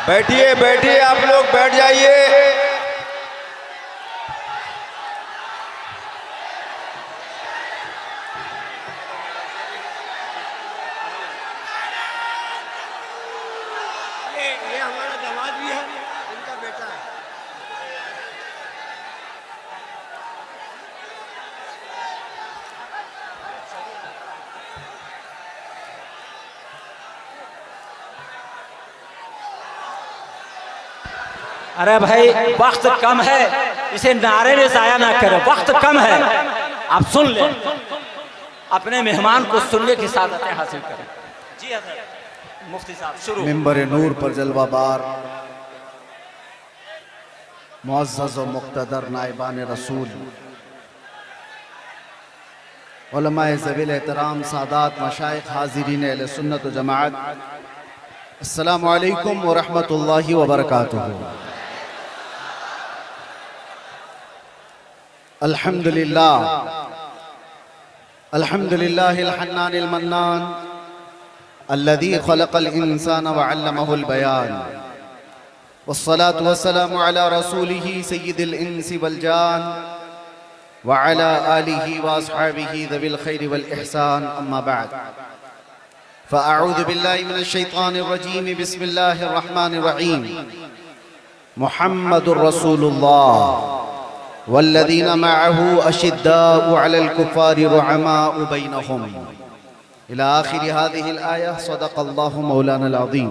बैठिए बैठिए, आप लोग बैठ जाइए। ये हमारा दामाद भी है, इनका बेटा है। अरे भाई वक्त कम है, इसे नारे में जाया ना करें, वक्त कम है। आप सुन ले, अपने मेहमान को सुनने की सादतें हासिल करें। जी हज़रत मुफ्ती साहब शुरू। मिंबर नूर पर जलवाबार मुअज़्ज़ज़ व मुक़्तदर नाइबान रसूल, उलमाए ज़वील एहतराम, सादात मशाइख़, हाज़िरीन अहले सुन्नत व जमाअत, अस्सलामु अलैकुम व रहमतुल्लाहि व बरकातुहू। अल्हम्दुलिल्लाह अल्हम्दुलिल्लाहिल हन्नानिल मन्नान अल्लज़ी खलक़ल इंसान व अल्लमहुल बयान, वस्सलातु वस्सलामु अला रसूलिही सय्यिदिल इंसी वल जान व अला आलिही व अस्हाबिही ज़विल खैरि वल इहसान, अम्मा बअद। फ़अऊज़ु बिल्लाहि मिनश शैतानिर रजीम, बिस्मिल्लाहिर रहमानिर रहीम। मुहम्मदुर रसूलुल्लाह वल्लज़ीना मअहू अशिद्दाउ अलल कुफ़ारि रुहमाउ बैनहुम, इला आखिरि हाज़िहिल आया। सदक़ल्लाहु मौलाना अज़ीम।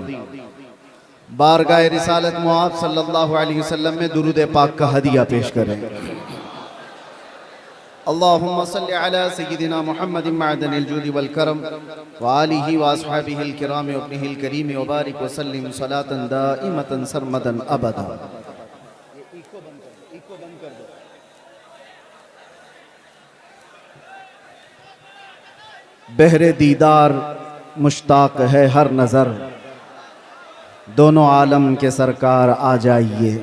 बारगाह रिसालत मुआब सल्लल्लाहु अलैहि वसल्लम में दुरूद पाक का हदिया पेश करें। अल्लाहुम्मा सल्लि अला सय्यिदिना मुहम्मदिन मअदनिल जूदि वल करम व आलिहि व अस्हाबिहिल किराम व इब्निहिल करीम व बारिक व सल्लिम सलातन दाइमतन सरमदन अबदा। बहरे दीदार मुश्ताक है हर नज़र, दोनों आलम के सरकार आ जाइए।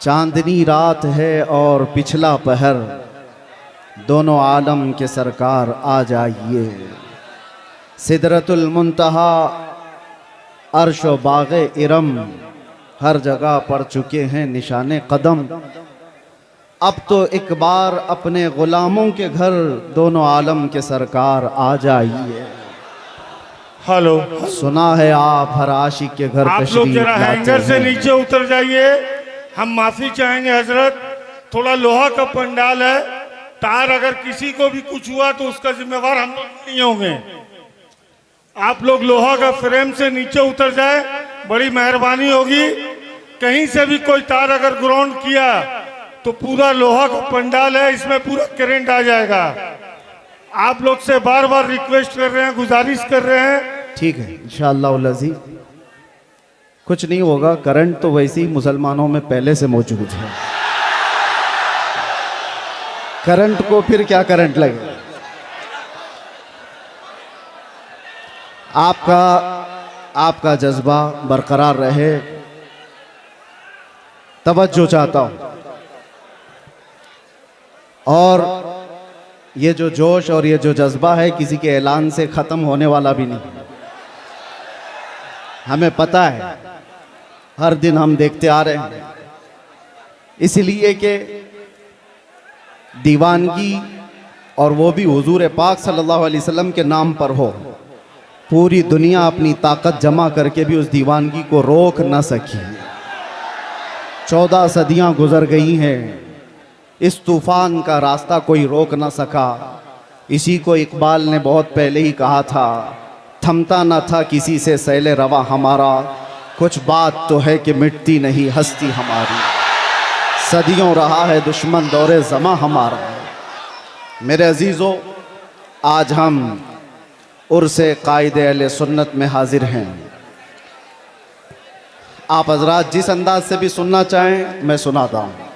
चांदनी रात है और पिछला पहर, दोनों आलम के सरकार आ जाइए। सिदरतुल मुंतहा अर्श व बाग़े इरम, हर जगह पड़ चुके हैं निशाने कदम। अब तो एक बार अपने गुलामों के घर, दोनों आलम के सरकार आ जाइए। हेलो, सुना है आप हर आशिक के घर आप लोग जरा हैंगर से नीचे उतर जाइए। हम माफी चाहेंगे हजरत, थोड़ा लोहा का पंडाल है, तार अगर किसी को भी कुछ हुआ तो उसका जिम्मेवार हम लोग नहीं होंगे। आप लोग लोहा का फ्रेम से नीचे उतर जाए, बड़ी मेहरबानी होगी। कहीं से भी कोई तार अगर ग्राउंड किया तो पूरा लोहा का पंडाल है, इसमें पूरा करंट आ जाएगा। आप लोग से बार बार रिक्वेस्ट कर रहे हैं, गुजारिश कर रहे हैं। ठीक है, इंशाअल्लाह अज़ीज़ कुछ नहीं होगा। करंट तो वैसे ही मुसलमानों में पहले से मौजूद है, करंट को फिर क्या करंट लगे। आपका जज्बा बरकरार रहे, तवज्जो चाहता हूं। और ये जो जोश और ये जो जज्बा है किसी के ऐलान से ख़त्म होने वाला भी नहीं। हमें पता है, हर दिन हम देखते आ रहे हैं, इसलिए कि दीवानगी और वो भी हुजूर पाक सल्लल्लाहु अलैहि वसल्लम के नाम पर हो। पूरी दुनिया अपनी ताकत जमा करके भी उस दीवानगी को रोक न सकी। 14 सदियां गुजर गई हैं, इस तूफान का रास्ता कोई रोक ना सका। इसी को इकबाल ने बहुत पहले ही कहा था, थमता न था किसी से सैले रवा हमारा, कुछ बात तो है कि मिटती नहीं हस्ती हमारी। सदियों रहा है दुश्मन दौरे ज़मा हमारा। मेरे अजीज़ों, आज हम उर्से कायदे अहले सुन्नत में हाजिर हैं। आप हजरात जिस अंदाज से भी सुनना चाहें मैं सुनाता हूँ,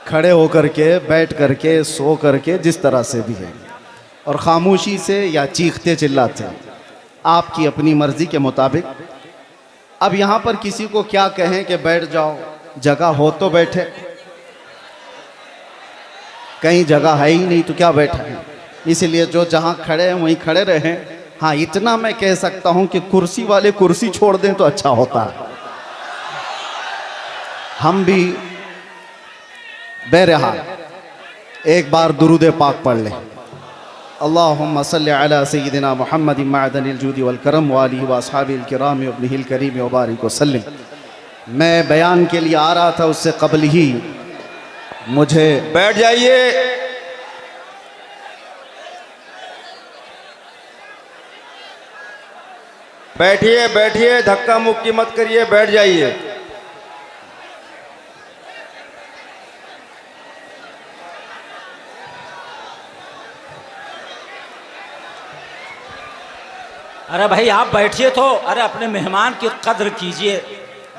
खड़े होकर के, बैठ करके, सो करके, जिस तरह से भी है, और ख़ामोशी से या चीखते चिल्लाते, आपकी अपनी मर्ज़ी के मुताबिक। अब यहाँ पर किसी को क्या कहें कि बैठ जाओ, जगह हो तो बैठे, कहीं जगह है ही नहीं तो क्या बैठा है। इसलिए जो जहाँ खड़े हैं वहीं खड़े रहें। हाँ, इतना मैं कह सकता हूँ कि कुर्सी वाले कुर्सी छोड़ दें तो अच्छा होता है। हम भी बहरहाल एक बार दुरूद पाक पढ़ लें। अल्लाहुम्मा सल्लि अला सय्यिदिना मुहम्मद मअदनिल जूदी वल करम व आलिहि व अस्हाबिल किराम व इब्निहिल करीम व बारिक वसल्लम। मैं बयान के लिए आ रहा था, उससे कबल ही मुझे बैठ जाइए। बैठिए बैठिए, धक्का मुक्की मत करिए, बैठ जाइए। अरे भाई आप बैठिए तो, अरे अपने मेहमान की कद्र कीजिए,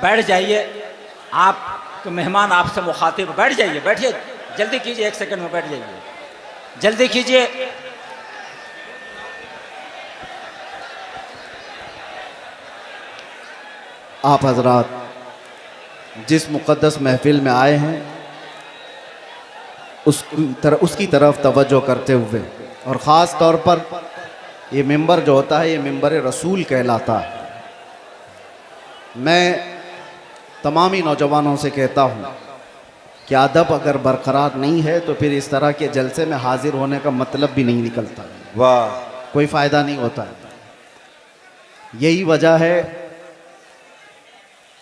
बैठ जाइए। आप मेहमान आपसे मुखातिब, बैठ जाइए, बैठिए, जल्दी कीजिए, 1 सेकंड में बैठ जाइए, जल्दी कीजिए। आप हजरात जिस मुक़द्दस महफिल में आए हैं उसकी तरफ तवज्जो करते हुए, और ख़ास तौर पर ये मिंबर जो होता है ये मिंबर रसूल कहलाता है। मैं तमामी नौजवानों से कहता हूँ कि अदब अगर बरकरार नहीं है तो फिर इस तरह के जलसे में हाजिर होने का मतलब भी नहीं निकलता, वाह, कोई फ़ायदा नहीं होता। यही वजह है,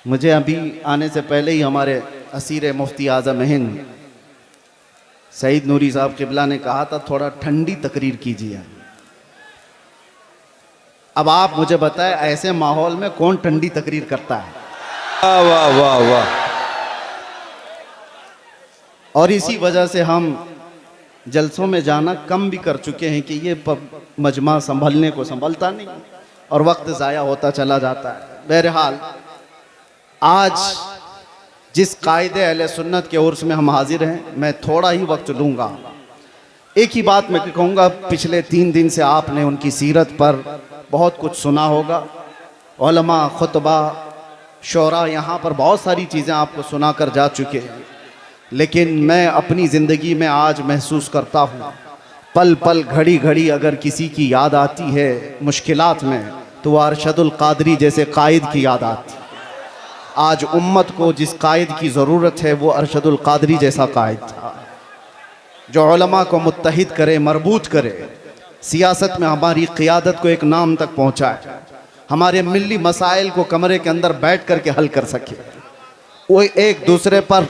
मुझे अभी आने से पहले ही हमारे असीर मुफ्ती आज़म हिंद सईद नूरी साहब क़िबला ने कहा था थोड़ा ठंडी तकरीर कीजिए। अब आप मुझे बताएं, ऐसे माहौल में कौन ठंडी तकरीर करता है? वाह वाह वाह वाह। और इसी वजह से हम जलसों में जाना कम भी कर चुके हैं कि ये मजमा संभलने को संभलता नहीं और वक्त ज़ाया होता चला जाता है। बहरहाल आज जिस कायदे अहले सुन्नत के उर्स में हम हाजिर हैं, मैं थोड़ा ही वक्त लूँगा। एक ही बात मैं कहूँगा, पिछले 3 दिन से आपने उनकी सीरत पर बहुत कुछ सुना होगा। उलमा, खुतबा, शोरा, यहाँ पर बहुत सारी चीज़ें आपको सुना कर जा चुके हैं, लेकिन मैं अपनी ज़िंदगी में आज महसूस करता हूँ, पल पल घड़ी घड़ी अगर किसी की याद आती है मुश्किलात में, तो वह अरशदुल कादरी जैसे कायद की याद आती है। आज उम्मत को जिस कायद की ज़रूरत है वो अरशदुल कादरी जैसा कायद था, जो उलमा को मुत्तहिद करे, मरबूत करे, सियासत में हमारी क़ियादत को एक नाम तक पहुँचाए, हमारे मिली मसाइल को कमरे के अंदर बैठ कर के हल कर सके, वो एक दूसरे पर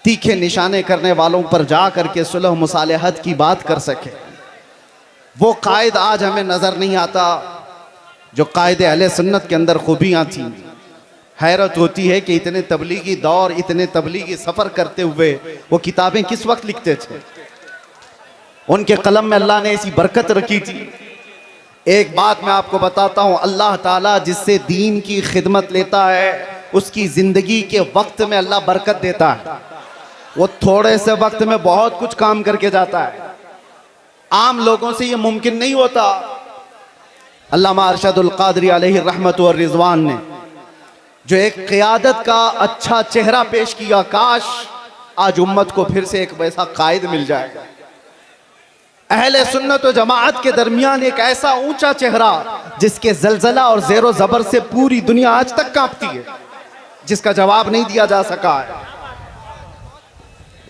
तीखे निशाने करने वालों पर जा कर के सुलह मुसालहत की बात कर सके। वो कायद आज हमें नज़र नहीं आता जो कायदे अहले सुन्नत के अंदर खूबियाँ थीं। हैरत होती है कि इतने तबलीगी दौर, इतने तबलीगी सफ़र करते हुए वो किताबें किस वक्त लिखते थे। उनके कलम में अल्लाह ने ऐसी बरकत रखी थी। एक बात मैं आपको बताता हूँ, अल्लाह ताला जिससे दीन की खिदमत लेता है उसकी ज़िंदगी के वक्त में अल्लाह बरकत देता है। वो थोड़े से वक्त में बहुत कुछ काम करके जाता है। आम लोगों से ये मुमकिन नहीं होता। अल्लामा अरशदुल कादरी अलैहि रहमत व रिज़वान ने जो एक क़ियादत का अच्छा चेहरा पेश किया, काश आज उम्मत को फिर से एक वैसा कायद मिल जाएगा। अहले सुन्नत व जमाअत के दरमियान एक ऐसा ऊंचा चेहरा जिसके जलजला और ज़ेरो ज़बर से पूरी दुनिया आज तक कांपती है, जिसका जवाब नहीं दिया जा सका है।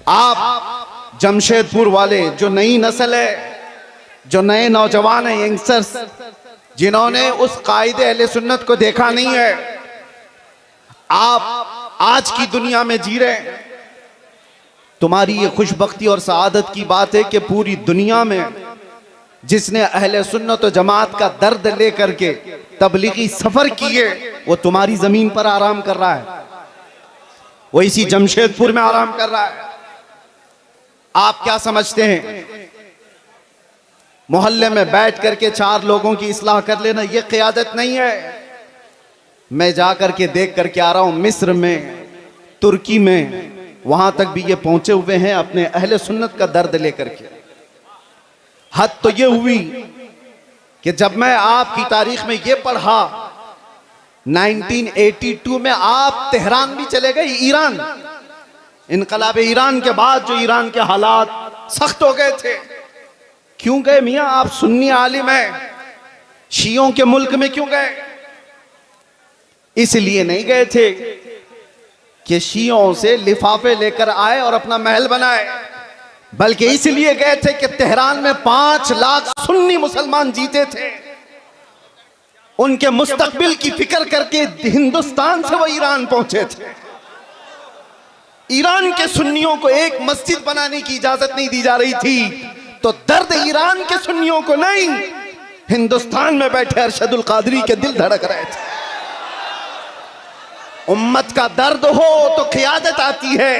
आप जमशेदपुर वाले, जो नई नस्ल है, जो नए नौजवान हैं, यंगस्टर्स, जिन्होंने उस कायदे अहले सुन्नत को देखा नहीं है, आप आज की दुनिया में जी रहे हैं। तुम्हारी ये खुशबख्ती और सआदत की बात है कि पूरी दुनिया में जिसने अहले सुन्नत व जमात का दर्द लेकर के तबलीगी सफर किए वो तुम्हारी जमीन पर आराम कर रहा है, वो इसी जमशेदपुर में आराम कर रहा है। आप क्या समझते हैं मोहल्ले में बैठ करके 4 लोगों की इस्लाह कर लेना ये क़ियादत नहीं है। मैं जा करके देख करके आ रहा हूँ, मिस्र में, तुर्की में, वहां तक भी ये पहुंचे हुए हैं अपने अहले सुन्नत का दर्द लेकर के। हद तो ये हुई कि जब मैं आपकी तारीख में ये पढ़ा, 1982 में आप तेहरान भी चले गए, ईरान, इनकलाब ईरान के बाद जो ईरान के हालात सख्त हो गए थे। क्यों गए मियाँ? आप सुन्नी आलिम हैं, शियों के मुल्क में क्यों गए? इसलिए नहीं गए थे कि शियों से लिफाफे लेकर आए और अपना महल बनाए, बल्कि इसलिए गए थे कि तेहरान में 5 लाख सुन्नी मुसलमान जीते थे। उनके मुस्तकबिल की फिक्र करके हिंदुस्तान से वो ईरान पहुंचे थे। ईरान के सुन्नियों को एक मस्जिद बनाने की इजाजत नहीं दी जा रही थी, तो दर्द ईरान के सुन्नियों को नहीं, हिंदुस्तान में बैठे अरशदुल कादरी के दिल धड़क रहे थे। उम्मत का दर्द हो तो क़ियादत आती है।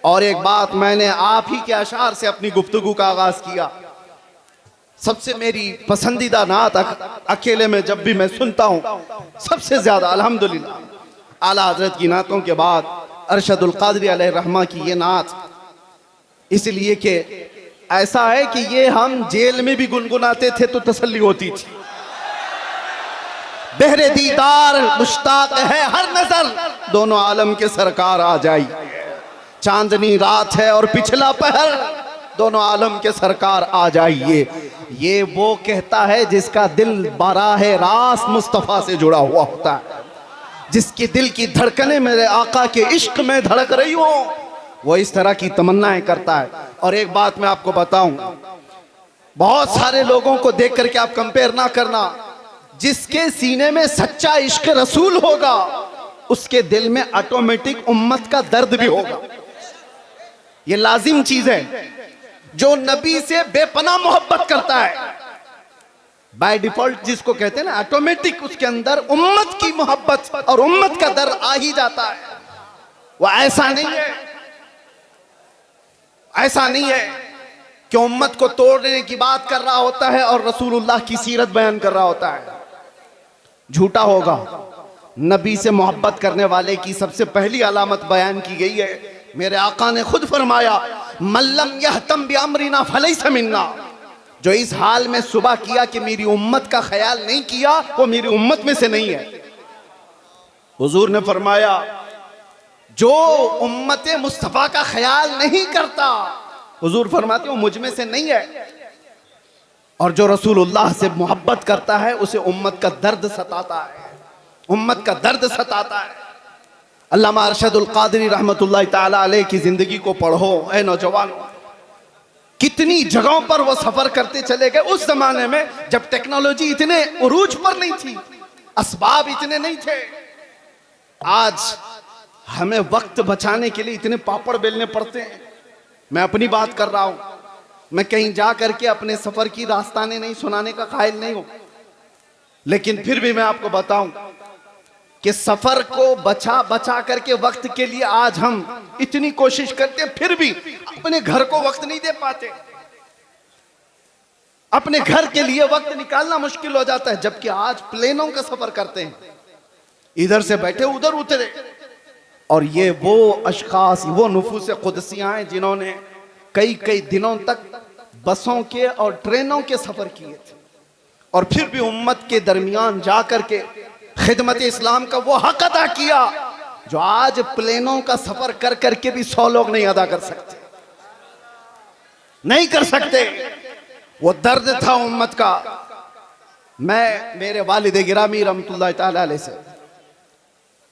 और एक बात, मैंने आप ही के अशार से अपनी गुफ्तगू का आगाज किया। सबसे मेरी पसंदीदा नात अकेले में जब भी मैं सुनता हूं, सबसे ज्यादा अल्हम्दुलिल्लाह आला हजरत की नातों के बाद अरशदुल कादरी अलैहि रहमा की ये नात, इसलिए कि ऐसा है कि ये हम जेल में भी गुनगुनाते थे तो तसल्ली होती थी। बहरे दीदार मुश्ताक है हर नजर, दोनों आलम के सरकार आ जाई। चांदनी रात है और पिछला पहर, दोनों आलम के सरकार आ जाइए। ये वो कहता है जिसका दिल बाराहे रास्त मुस्तफ़ा से जुड़ा हुआ होता है, जिसके दिल की धड़कनें मेरे आका के इश्क में धड़क रही हो, वो इस तरह की तमन्नाएं करता है। और एक बात मैं आपको बताऊं, बहुत सारे लोगों को देख करके आप कंपेयर ना करना। जिसके सीने में सच्चा इश्क रसूल होगा, उसके दिल में ऑटोमेटिक उम्मत का दर्द भी होगा। ये लाजिम चीज है। जो नबी से बेपनाह मोहब्बत करता है, बाय डिफॉल्ट जिसको कहते हैं ना, ऑटोमेटिक उसके अंदर उम्मत की मोहब्बत और उम्मत का दर्द आ ही जाता है। वो ऐसा नहीं है, ऐसा नहीं है कि उम्मत को तोड़ने की बात कर रहा होता है और रसूलुल्लाह की सीरत बयान कर रहा होता है। झूठा होगा। नबी से मोहब्बत करने वाले की सबसे पहली अलामत बयान की गई है। मेरे आका ने खुद फरमाया, मल्लम यहतम बिअमरिना फलैसा मिन्ना। जो इस हाल में सुबह किया कि मेरी उम्मत का ख्याल नहीं किया, वो मेरी उम्मत में से नहीं है। हुजूर ने फरमाया, जो उम्मत मुस्तफा का ख्याल नहीं करता, हुजूर फरमाते हो मुझ में से नहीं है। और जो रसूलुल्लाह से मोहब्बत करता है, उसे उम्मत का दर्द सताता है, उम्मत का दर्द सताता है। अल्लामा अरशदुल कादरी रहमतुल्लाह ताला अलैह की जिंदगी को पढ़ो ऐ नौजवानों। कितनी जगहों पर वो सफर करते चले गए। उस जमाने में जब टेक्नोलॉजी इतने उरूज पर नहीं थी, असबाब इतने नहीं थे। आज हमें वक्त बचाने के लिए इतने पापड़ बेलने पड़ते हैं। मैं अपनी बात कर रहा हूं, मैं कहीं जा करके अपने सफर की दास्तानें नहीं सुनाने का कायल नहीं हूं, लेकिन फिर भी मैं आपको बताऊं कि सफर को बचा बचा करके वक्त के लिए आज हम इतनी कोशिश करते हैं, फिर भी अपने घर को वक्त नहीं दे पाते। अपने घर के लिए वक्त निकालना मुश्किल हो जाता है। जबकि आज प्लेनों का सफर करते हैं, इधर से बैठे उधर उतरे। और ये वो अशखास, वो नुफूस कुदसियां हैं जिन्होंने कई कई दिनों तक बसों के और ट्रेनों के सफर किए थे, और फिर भी उम्मत के दरमियान जा करके खिदमत इस्लाम का वो हक अदा किया जो आज प्लेनों का सफर कर करके भी 100 लोग नहीं अदा कर सकते, नहीं कर सकते। वो दर्द था उम्मत का। मैं मेरे वालिद गिरामी रहमतुल्लाह ताला अलैह से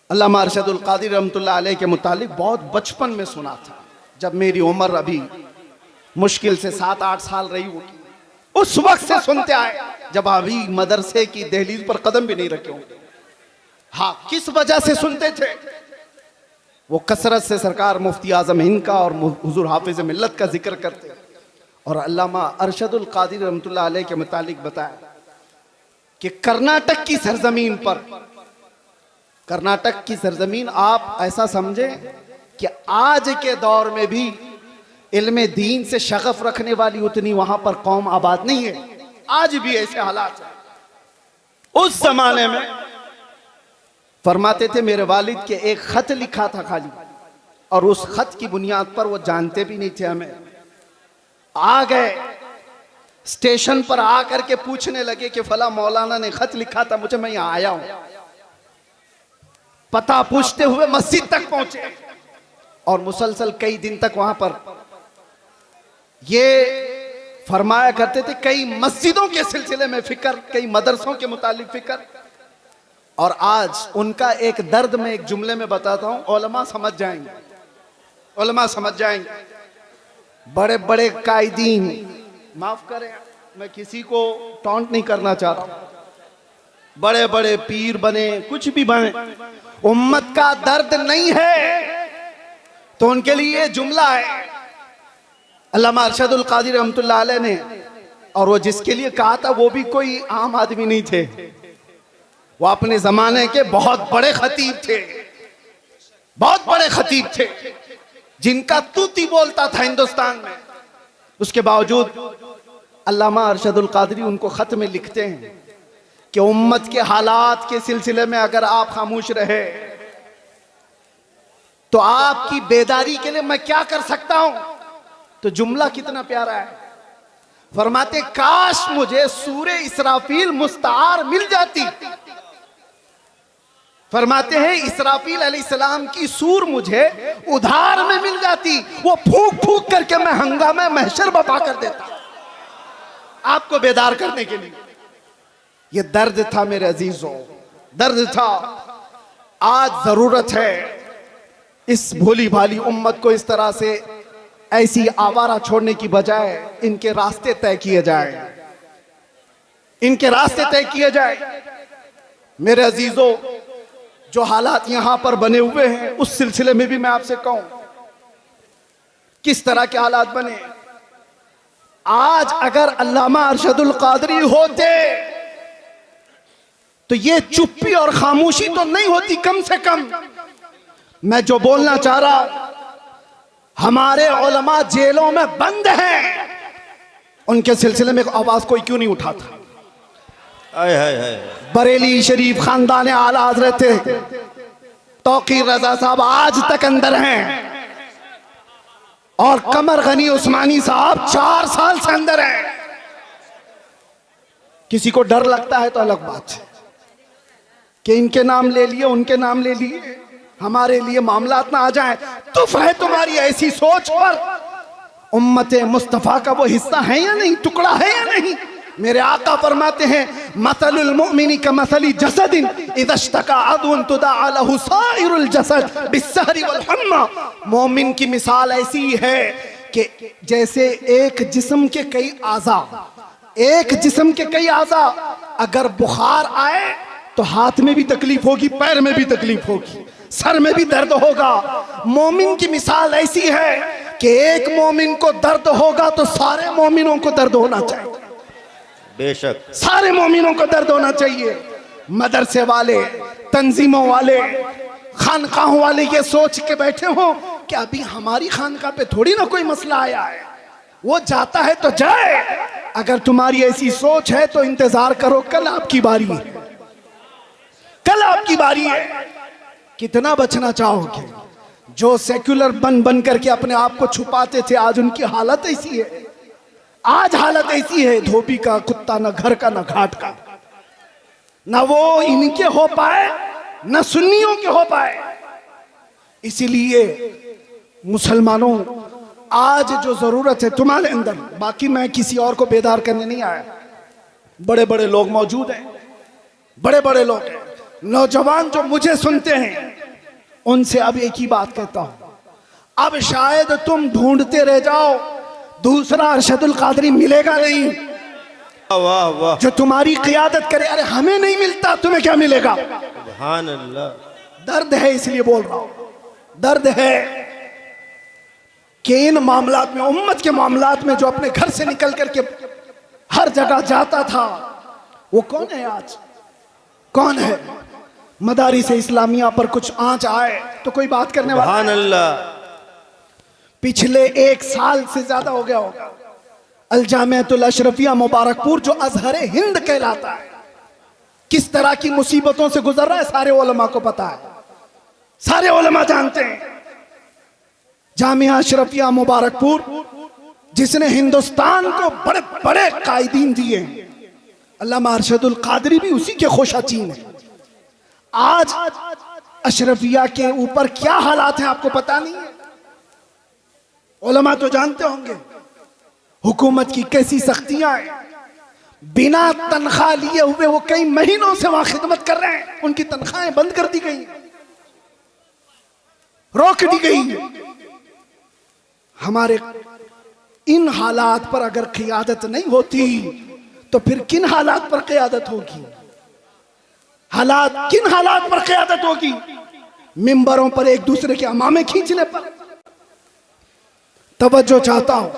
अल्लामा अरशदुल कादरी रहमतुल्लाह अलैह के मुतालिक बहुत बचपन में सुना था, जब मेरी उम्र अभी मुश्किल से 7-8 साल रही होगी। उस वक्त से सुनते आए जब अभी मदरसे की दहलीज पर कदम भी नहीं रखे होंगे। हाँ, किस वजह से सुनते थे? वो कसरत से सरकार मुफ्ती आजम हिंद का और हुजूर हाफिज मिल्लत का जिक्र करते, और अल्लामा अरशदुल कादरी रहमतुल्लाह अलैह के मुतालिक बताया कि कर्नाटक की सरजमीन पर, कर्नाटक की सरजमीन आप ऐसा समझे कि आज के दौर में भी इल्म दीन से शगफ रखने वाली उतनी वहां पर कौम आबाद नहीं है। आज भी ऐसे हालात हैं। उस जमाने में फरमाते थे, मेरे वालिद के एक खत लिखा था खाली, और उस खत की बुनियाद पर वो जानते भी नहीं थे हमें, आ गए स्टेशन पर आकर के पूछने लगे कि फला मौलाना ने खत लिखा था मुझे, मैं यहां आया हूं। पता पूछते हुए मस्जिद तक पहुंचे और मुसलसल कई दिन तक वहां पर ये फरमाया करते थे, कई मस्जिदों के सिलसिले में फिक्र, कई मदरसों के मुतालिक फिक्र। और आज उनका एक दर्द मैं एक जुमले में बताता हूं, उलमा समझ जाएंगे, उलमा समझ जाएंगे। बड़े बड़े कायदीन, माफ करें मैं किसी को टॉन्ट नहीं करना चाहता, बड़े बड़े पीर बने, कुछ भी बने, उम्मत का दर्द नहीं है तो उनके लिए ये जुमला है। अल्लामा अरशदुल कादिर रहमतुल्लाह अलैह ने, और वो जिसके लिए कहा था वो भी कोई आम आदमी नहीं थे, वो अपने जमाने के बहुत बड़े खतीब थे, बहुत बड़े खतीब थे जिनका तूती बोलता था हिंदुस्तान में। उसके बावजूद अल्लामा अरशदुल कादरी उनको खत में लिखते हैं कि उम्मत के हालात के सिलसिले में अगर आप खामोश रहे तो आपकी बेदारी के लिए मैं क्या कर सकता हूं। तो जुमला कितना प्यारा है, फरमाते काश मुझे सूरे इसराफील मुस्तार मिल जाती। फरमाते हैं इसराफील अलैहिस्सलाम की सूर मुझे उधार में मिल जाती, वो फूंक फूंक करके मैं हंगामा महशर बपा कर देता आपको बेदार करने के लिए। ये दर्द था मेरे अजीजों, दर्द था। आज जरूरत है इस भोली भाली उम्मत को इस तरह से ऐसी आवारा छोड़ने की बजाय इनके रास्ते तय किए जाए, इनके रास्ते तय किए जाए। मेरे अजीजों, जो हालात यहां पर बने हुए हैं उस सिलसिले में भी मैं आपसे कहूं किस तरह के हालात बने। आज अगर अल्लामा अरशदुल कादरी होते तो ये चुप्पी और खामोशी तो नहीं होती। कम से कम मैं जो बोलना चाह रहा, हमारे उलमा जेलों में बंद हैं, उनके सिलसिले में आवाज कोई क्यों नहीं उठाता। बरेली शरीफ खानदान आला हजरत तौकीर रजा साहब आज तक अंदर हैं, और कमर गनी उस्मानी साहब 4 साल से अंदर हैं। किसी को डर लगता है तो अलग बात है कि इनके नाम ले लिए, उनके नाम ले लिए, हमारे लिए मामलात ना आ जाए। तुफ है तुम्हारी ऐसी सोच पर। उम्मत मुस्तफा का वो हिस्सा है या नहीं, टुकड़ा है या नहीं। मेरे आका फरमाते हैं मसलुल मुमिनी का मसली जसदिन इज़ा इश्तका अदुन तुदअ लहु साइरुल जसद बिस्सहरी वल हम्मा। मोमिन की मिसाल ऐसी है कि जैसे एक जिस्म के कई आज़ा, एक जिस्म के कई आज़ा, अगर बुखार आए तो हाथ में भी तकलीफ होगी, पैर में भी तकलीफ होगी, सर में भी दर्द होगा। मोमिन की मिसाल ऐसी है कि एक मोमिन को दर्द होगा तो सारे मोमिनों को दर्द होना चाहिए, बेशक सारे मोमिनों को दर्द होना चाहिए। मदरसे वाले, तंजीमों वाले, खानकाहों वाले ये सोच के बैठे हो कि अभी हमारी खानकाह पे थोड़ी ना कोई मसला आया है, वो जाता है तो जाए। अगर तुम्हारी ऐसी सोच है तो इंतजार करो, कल आपकी बारी है, कल आपकी बारी है। कितना बचना चाहोगे? जो सेक्युलर बन बन करके अपने आप को छुपाते थे, आज उनकी हालत ऐसी है, आज हालत ऐसी है, धोबी का कुत्ता, ना घर का ना घाट का। ना वो इनके हो पाए ना सुन्नियों के हो पाए। इसीलिए मुसलमानों, आज जो जरूरत है तुम्हारे अंदर, बाकी मैं किसी और को बेदार करने नहीं आया, बड़े बड़े लोग मौजूद हैं, बड़े बड़े लोग हैं। नौजवान जो मुझे सुनते हैं उनसे अब एक ही बात कहता हूं, अब शायद तुम ढूंढते रह जाओ, दूसरा अरशदुल कादरी मिलेगा नहीं। वाह वाह, जो तुम्हारी क़ियादत करे। अरे हमें नहीं मिलता, तुम्हें क्या मिलेगा? सुभान अल्लाह। दर्द है, इसलिए बोल रहा हूं, दर्द है कि इन मामलात में, उम्मत के मामलात में, जो अपने घर से निकल करके हर जगह जाता था, वो कौन है आज? कौन है? मदारिस इस्लामिया पर कुछ आंच आए तो कोई बात करने वाला? सुभान अल्लाह। पिछले 1 साल से ज्यादा हो गया होगा, अल जामिअतुल अशरफिया मुबारकपुर जो अजहर हिंद कहलाता है, किस तरह की मुसीबतों से गुजर रहा है सारे उलमा को पता है, सारे उलमा जानते हैं। जामिया अशरफिया मुबारकपुर जिसने हिंदुस्तान को बड़े बड़े कायदीन दिए, अल्लामा अरशदुल कादरी भी उसी के खोशाचीन है। आज अशरफिया के ऊपर क्या हालात हैं आपको पता नहीं है? उलमा तो जानते होंगे, हुकूमत की कैसी सख्तियां हैं, बिना तनख्वाह लिए हुए वो कई महीनों से वहां खिदमत कर रहे हैं, उनकी तनख्वाहें बंद कर दी गई, रोक दी गई। हमारे इन हालात पर अगर क़ियादत नहीं होती तो फिर किन हालात पर क़ियादत होगी? किन हालात पर क़ियादत होगी? मिंबरों पर एक दूसरे के अमामे खींचने पर। तवज्जो चाहता हूं,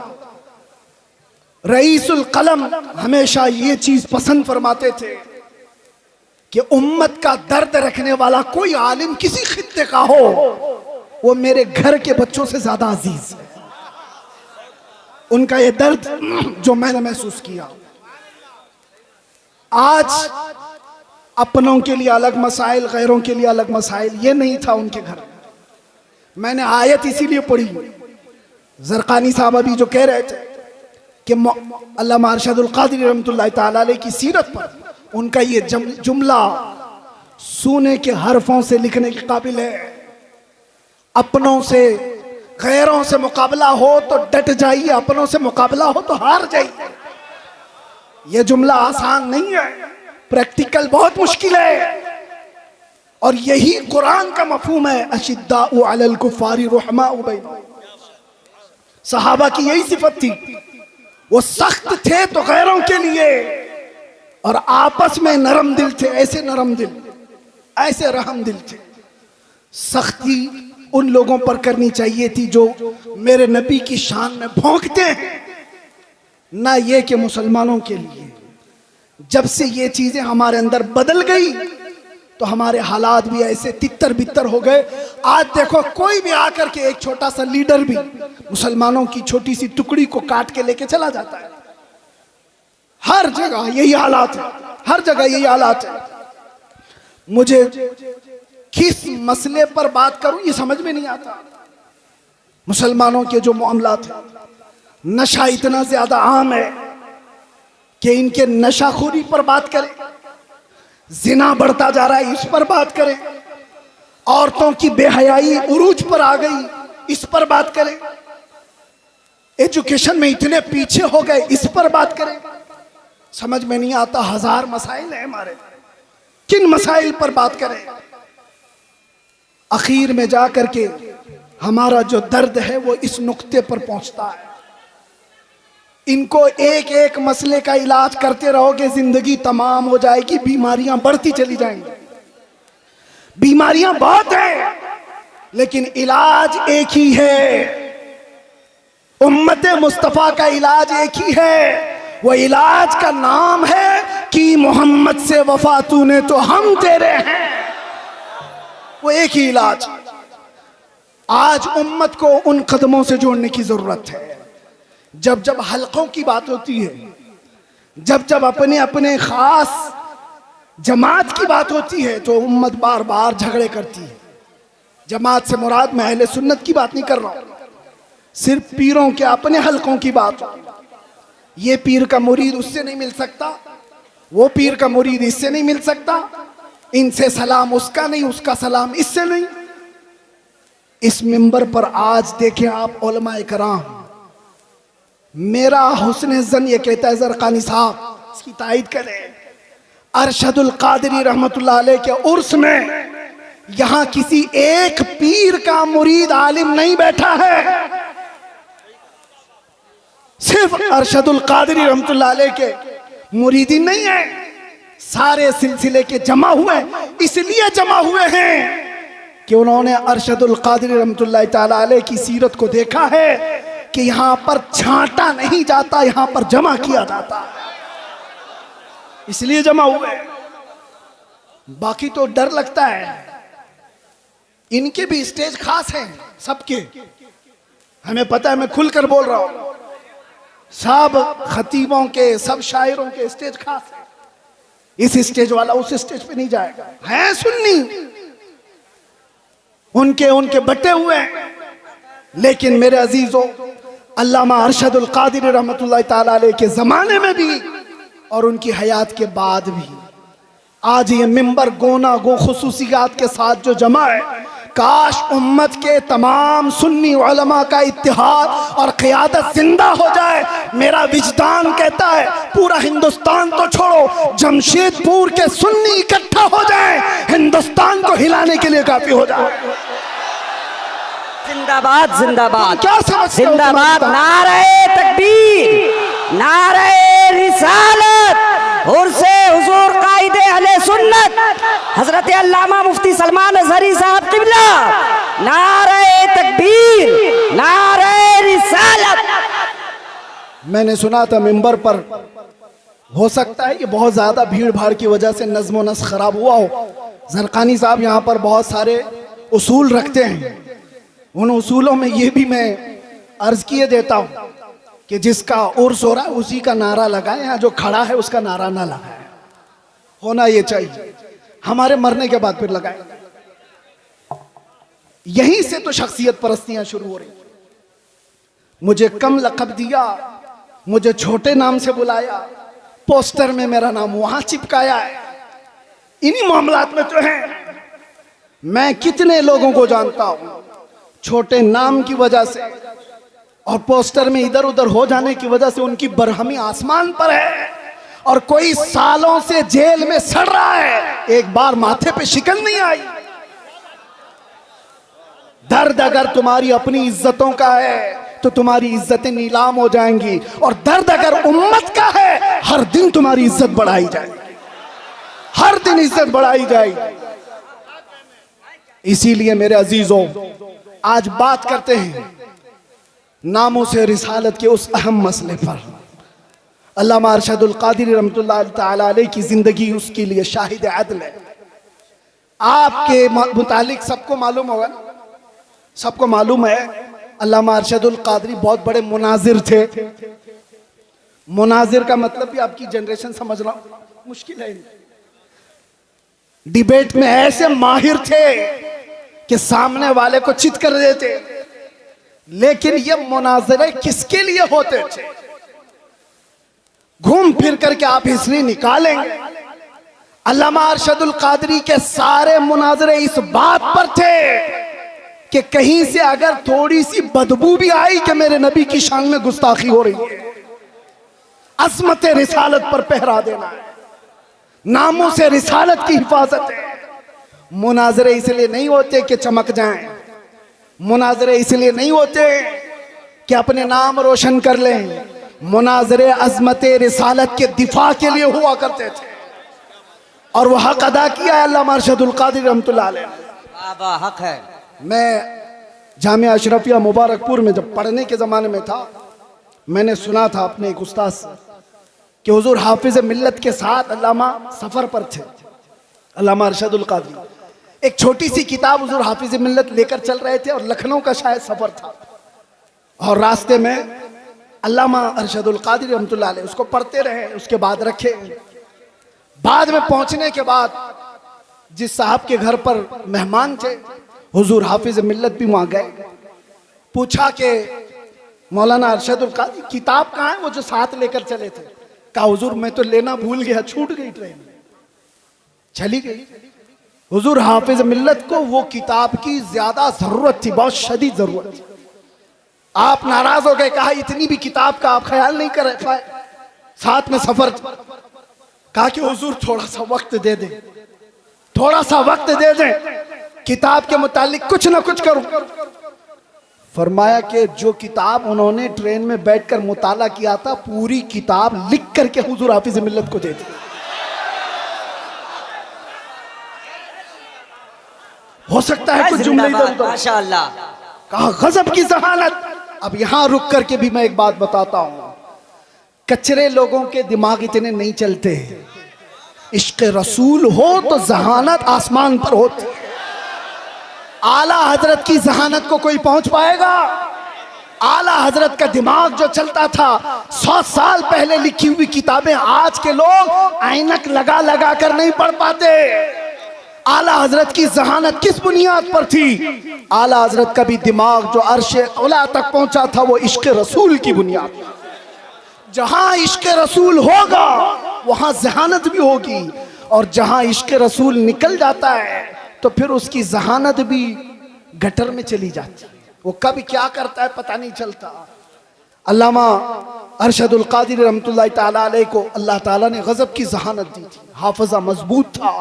रईसुल कलम हमेशा ये चीज पसंद फरमाते थे कि उम्मत का दर्द रखने वाला कोई आलिम किसी खित्ते का हो, वो मेरे घर के बच्चों से ज्यादा अजीज है। उनका ये दर्द जो मैंने महसूस किया। आज अपनों के लिए अलग मसाइल, गैरों के लिए अलग मसाइल, ये नहीं था उनके घर। मैंने आयत इसीलिए पढ़ी, ज़रक़ानी साहब अभी जो कह रहे थे कि अल्लामा अरशदुल क़ादिरी रहमतुल्लाह तआला अलैह की सीरत पर उनका ये जुमला सोने के हरफों से लिखने के काबिल है। अपनों से गैरों से मुकाबला हो तो डट जाइए, अपनों से मुकाबला हो तो हार जाइए। यह जुमला आसान नहीं है, प्रैक्टिकल बहुत मुश्किल है। और यही कुरान का मफहूम है, अशिद्दाउ अलल कुफ्फारि रुहमाउ बैनहुम। सहाबा की यही सिफत थी, वो सख्त थे तो गैरों के लिए और आपस में नरम दिल थे। ऐसे नरम दिल, ऐसे रहम दिल थे। सख्ती उन लोगों पर करनी चाहिए थी जो मेरे नबी की शान में भौंकते हैं, ना ये कि मुसलमानों के लिए। जब से ये चीजें हमारे अंदर बदल गई तो हमारे हालात भी ऐसे तितर बितर हो गए। आज देखो, कोई भी आकर के, एक छोटा सा लीडर भी मुसलमानों की छोटी सी टुकड़ी को काट के लेके चला जाता है। हर जगह यही हालात है, हर जगह यही हालात है। मुझे किस मसले पर बात करूं ये समझ में नहीं आता। मुसलमानों के जो मामलात हैं, नशा इतना ज्यादा आम है कि इनके नशाखोरी पर बात करें, जिना बढ़ता जा रहा है इस पर बात करें, औरतों की बेहयाई उरूज पर आ गई इस पर बात करें, एजुकेशन में इतने पीछे हो गए इस पर बात करें। समझ में नहीं आता, हजार मसाइल हैं हमारे, किन मसाइल पर बात करें। आखिर में जाकर के हमारा जो दर्द है वो इस नुक्ते पर पहुंचता है। इनको एक एक मसले का इलाज करते रहोगे, जिंदगी तमाम हो जाएगी, बीमारियां बढ़ती चली जाएंगी। बीमारियां बहुत हैं लेकिन इलाज एक ही है। उम्मत मुस्तफा का इलाज एक ही है, वो इलाज का नाम है कि मोहम्मद से वफा तूने तो हम तेरे हैं। वो एक ही इलाज। आज उम्मत को उन कदमों से जोड़ने की जरूरत है। जब जब हलकों की बात होती है, जब जब अपने अपने खास जमात की बात होती है तो उम्मत बार बार झगड़े करती है। जमात से मुराद मैं अहले सुन्नत की बात नहीं कर रहा हूं, सिर्फ पीरों के अपने हलकों की बात। ये पीर का मुरीद उससे नहीं मिल सकता, वो पीर का मुरीद इससे नहीं मिल सकता, इनसे सलाम उसका नहीं, उसका सलाम इससे नहीं। इस मिंबर पर आज देखें आप उलमा इकराम, मेरा हुस्न ज़न ये कहता है, ज़रक़ानी साहब इसकी तायद करें, अरशदुल क़ादिरी रहमतुल्लाह अलैह के उर्स में यहां किसी एक पीर का मुरीद आलिम नहीं बैठा है, सिर्फ अरशदुल क़ादिरी रहमतुल्लाह अलैह के मुरीदी नहीं है, सारे सिलसिले के जमा हुए। इसलिए जमा हुए हैं कि उन्होंने अरशदुल क़ादिरी रहमतुल्लाह तआला अलैह की सीरत को देखा है कि यहां पर छांटा नहीं जाता, यहां पर जमा किया जाता, इसलिए जमा हुए। बाकी तो डर लगता है। इनके भी स्टेज खास हैं, सबके हमें पता है, मैं खुलकर बोल रहा हूं। सब खतीबों के, सब शायरों के स्टेज खास है। इस स्टेज वाला उस स्टेज पे नहीं जाएगा। है सुन्नी, उनके बटे हुए हैं। लेकिन मेरे अजीजों, अल्लामा अरशदुल क़ादिरी रहमतुल्लाह तआला अलैह के जमाने में भी और उनकी हयात के बाद भी आज ये मिंबर गोना गो खुसूसियात के साथ जो जमा है, काश उम्मत के तमाम सुन्नी उलमा का इत्तिहाद और क़ियादत जिंदा हो जाए। मेरा विजदान कहता है पूरा हिंदुस्तान तो छोड़ो, जमशेदपुर के सुन्नी इकट्ठा हो जाए, हिंदुस्तान को हिलाने के लिए काफी हो जाए। जिंदाबाद जिंदाबाद क्या समझते हो जिंदाबाद, तुम? नारे तकबीर, नारे रिसालत, उर्से हुजूर कायदे अहले सुन्नत हजरत अल्लामा मुफ्ती सलमान अजहरी साहब किबला, नारे तकबीर, नारे रिसालत। मैंने सुना था मिंबर पर, हो सकता है कि बहुत ज्यादा भीड़ भाड़ की वजह से नज्म व नस्ख खराब हुआ हो। ज़रक़ानी साहब यहाँ पर बहुत सारे उसूल रखते हैं, उन उसूलों में ये भी मैं अर्ज किए देता हूँ कि जिसका उर्स हो रहा है उसी का नारा लगाए, यहाँ जो खड़ा है उसका नारा ना लगाए। होना ये चाहिए, हमारे मरने के बाद फिर लगाए। यहीं से तो शख्सियत परस्तियां शुरू हो रही। मुझे कम लक़ब दिया, मुझे छोटे नाम से बुलाया, पोस्टर में मेरा नाम वहां चिपकाया है। इन्हीं मामलात में तो है। मैं कितने लोगों को जानता हूं छोटे नाम की वजह से और पोस्टर में इधर उधर हो जाने की वजह से उनकी बरहमी आसमान पर है, और कोई सालों से जेल में सड़ रहा है, एक बार माथे पे शिकन नहीं आई। दर्द अगर तुम्हारी अपनी इज्जतों का है तो तुम्हारी इज्जतें नीलाम हो जाएंगी, और दर्द अगर उम्मत का है हर दिन तुम्हारी इज्जत बढ़ाई जाएगी, हर दिन इज्जत बढ़ाई जाएगी। इसीलिए मेरे अजीजों, आज बात करते हैं नामों से रिसालत के उस अहम मसले पर। अल्लामा अरशदुल क़ादिरी रहमतुल्लाह तआला अलैह की जिंदगी उसके लिए शाहिद अदल है। आपके मुतालिक सबको मालूम होगा ना, सबको मालूम है अल्लामा अरशदुल क़ादिरी बहुत बड़े मुनाजिर थे। मुनाजिर का मतलब भी आपकी जनरेशन समझना मुश्किल है। डिबेट में ऐसे माहिर थे कि सामने वाले को चित कर देते। लेकिन ये मुनाजरे किसके लिए होते थे? घूम फिर करके आप हिस्ट्री निकालेंगे, अल्लामा अरशदुल क़ादिरी के सारे मुनाजरे इस बात पर थे कि कहीं से अगर थोड़ी सी बदबू भी आई कि मेरे नबी की शान में गुस्ताखी हो रही है, अज़मत रिसालत पर पहरा देना है, नामों से रिसालत की हिफाजत है। मुनाजरे इसलिए नहीं होते कि चमक जाएं, मुनाजरे इसलिए नहीं होते कि अपने नाम रोशन कर लें, मुनाजरे अज़मत रिसालत के दिफा के लिए हुआ करते थे, और वह हक अदा किया है अल्लामा अरशदुल क़ादिरी रहमतुल्लाह अलैह। हक है। मैं जामिया अशरफिया मुबारकपुर में जब पढ़ने के ज़माने में था, मैंने सुना था अपने एक उस्ताद से कि हुजूर हाफिज़ मिल्लत के साथ अल्लामा सफ़र पर थे, अल्लामा अरशदुल क़ादिरी। एक छोटी सी किताब हुजूर हाफिज़ मिल्लत लेकर चल रहे थे और लखनऊ का शायद सफ़र था, और रास्ते में अल्लामा अरशदुल क़ादिरी रहमतुल्लाह अलैह उसको पढ़ते रहे, उसके बाद रखे। बाद में पहुंचने के बाद जिस साहब के घर पर मेहमान थे, हुजूर हाफिज़ मिल्लत भी वहां गए। पूछा कि मौलाना अरशदुल क़ादिरी किताब कहाँ है, वो जो साथ लेकर चले थे? कहा हुजूर मैं तो लेना भूल गया, छूट गई, ट्रेन चली गई। हुजूर हाफिज़ मिल्लत को वो किताब की ज्यादा जरूरत थी, बहुत शदीद जरूरत थी। आप नाराज हो गए, कहा इतनी भी किताब का आप ख्याल नहीं कर पाए, साथ में सफर। कहा कि हुजूर थोड़ा सा वक्त दे दें, थोड़ा सा वक्त दे दें, किताब के मुतालिक कुछ ना कुछ करूं। फरमाया कि जो किताब उन्होंने ट्रेन में बैठकर मुताला किया था, पूरी किताब लिख करके हुजूर हाफिज़ मिल्लत को दे दी। हो सकता है कुछ जुमले इधर उधर, माशाअल्लाह। कहा गजब की जहानत। अब यहां रुक करके भी मैं एक बात बताता हूं, कचरे लोगों के दिमाग इतने नहीं चलते। इश्क रसूल हो तो जहानत आसमान पर होती। आला हजरत की जहानत को कोई पहुंच पाएगा? आला हजरत का दिमाग जो चलता था, 100 साल पहले लिखी हुई किताबें आज के लोग ऐनक लगा लगा कर नहीं पढ़ पाते। आला हजरत की जहानत किस बुनियाद पर थी? आला हजरत का भी दिमाग जो अर्शे औला तक पहुंचा था, वो इश्क रसूल की बुनियाद। जहां इश्क रसूल होगा वहां जहानत भी होगी, और जहां इश्क रसूल निकल जाता है तो फिर उसकी जहानत भी गटर में चली जाती है। वो कब क्या करता है पता नहीं चलता। अल्लामा अरशदुल कादिर रहमतुल्लाह ताला अलैह को अल्लाह ताला ने गजब की जहानत दी थी, हाफिजा मजबूत था।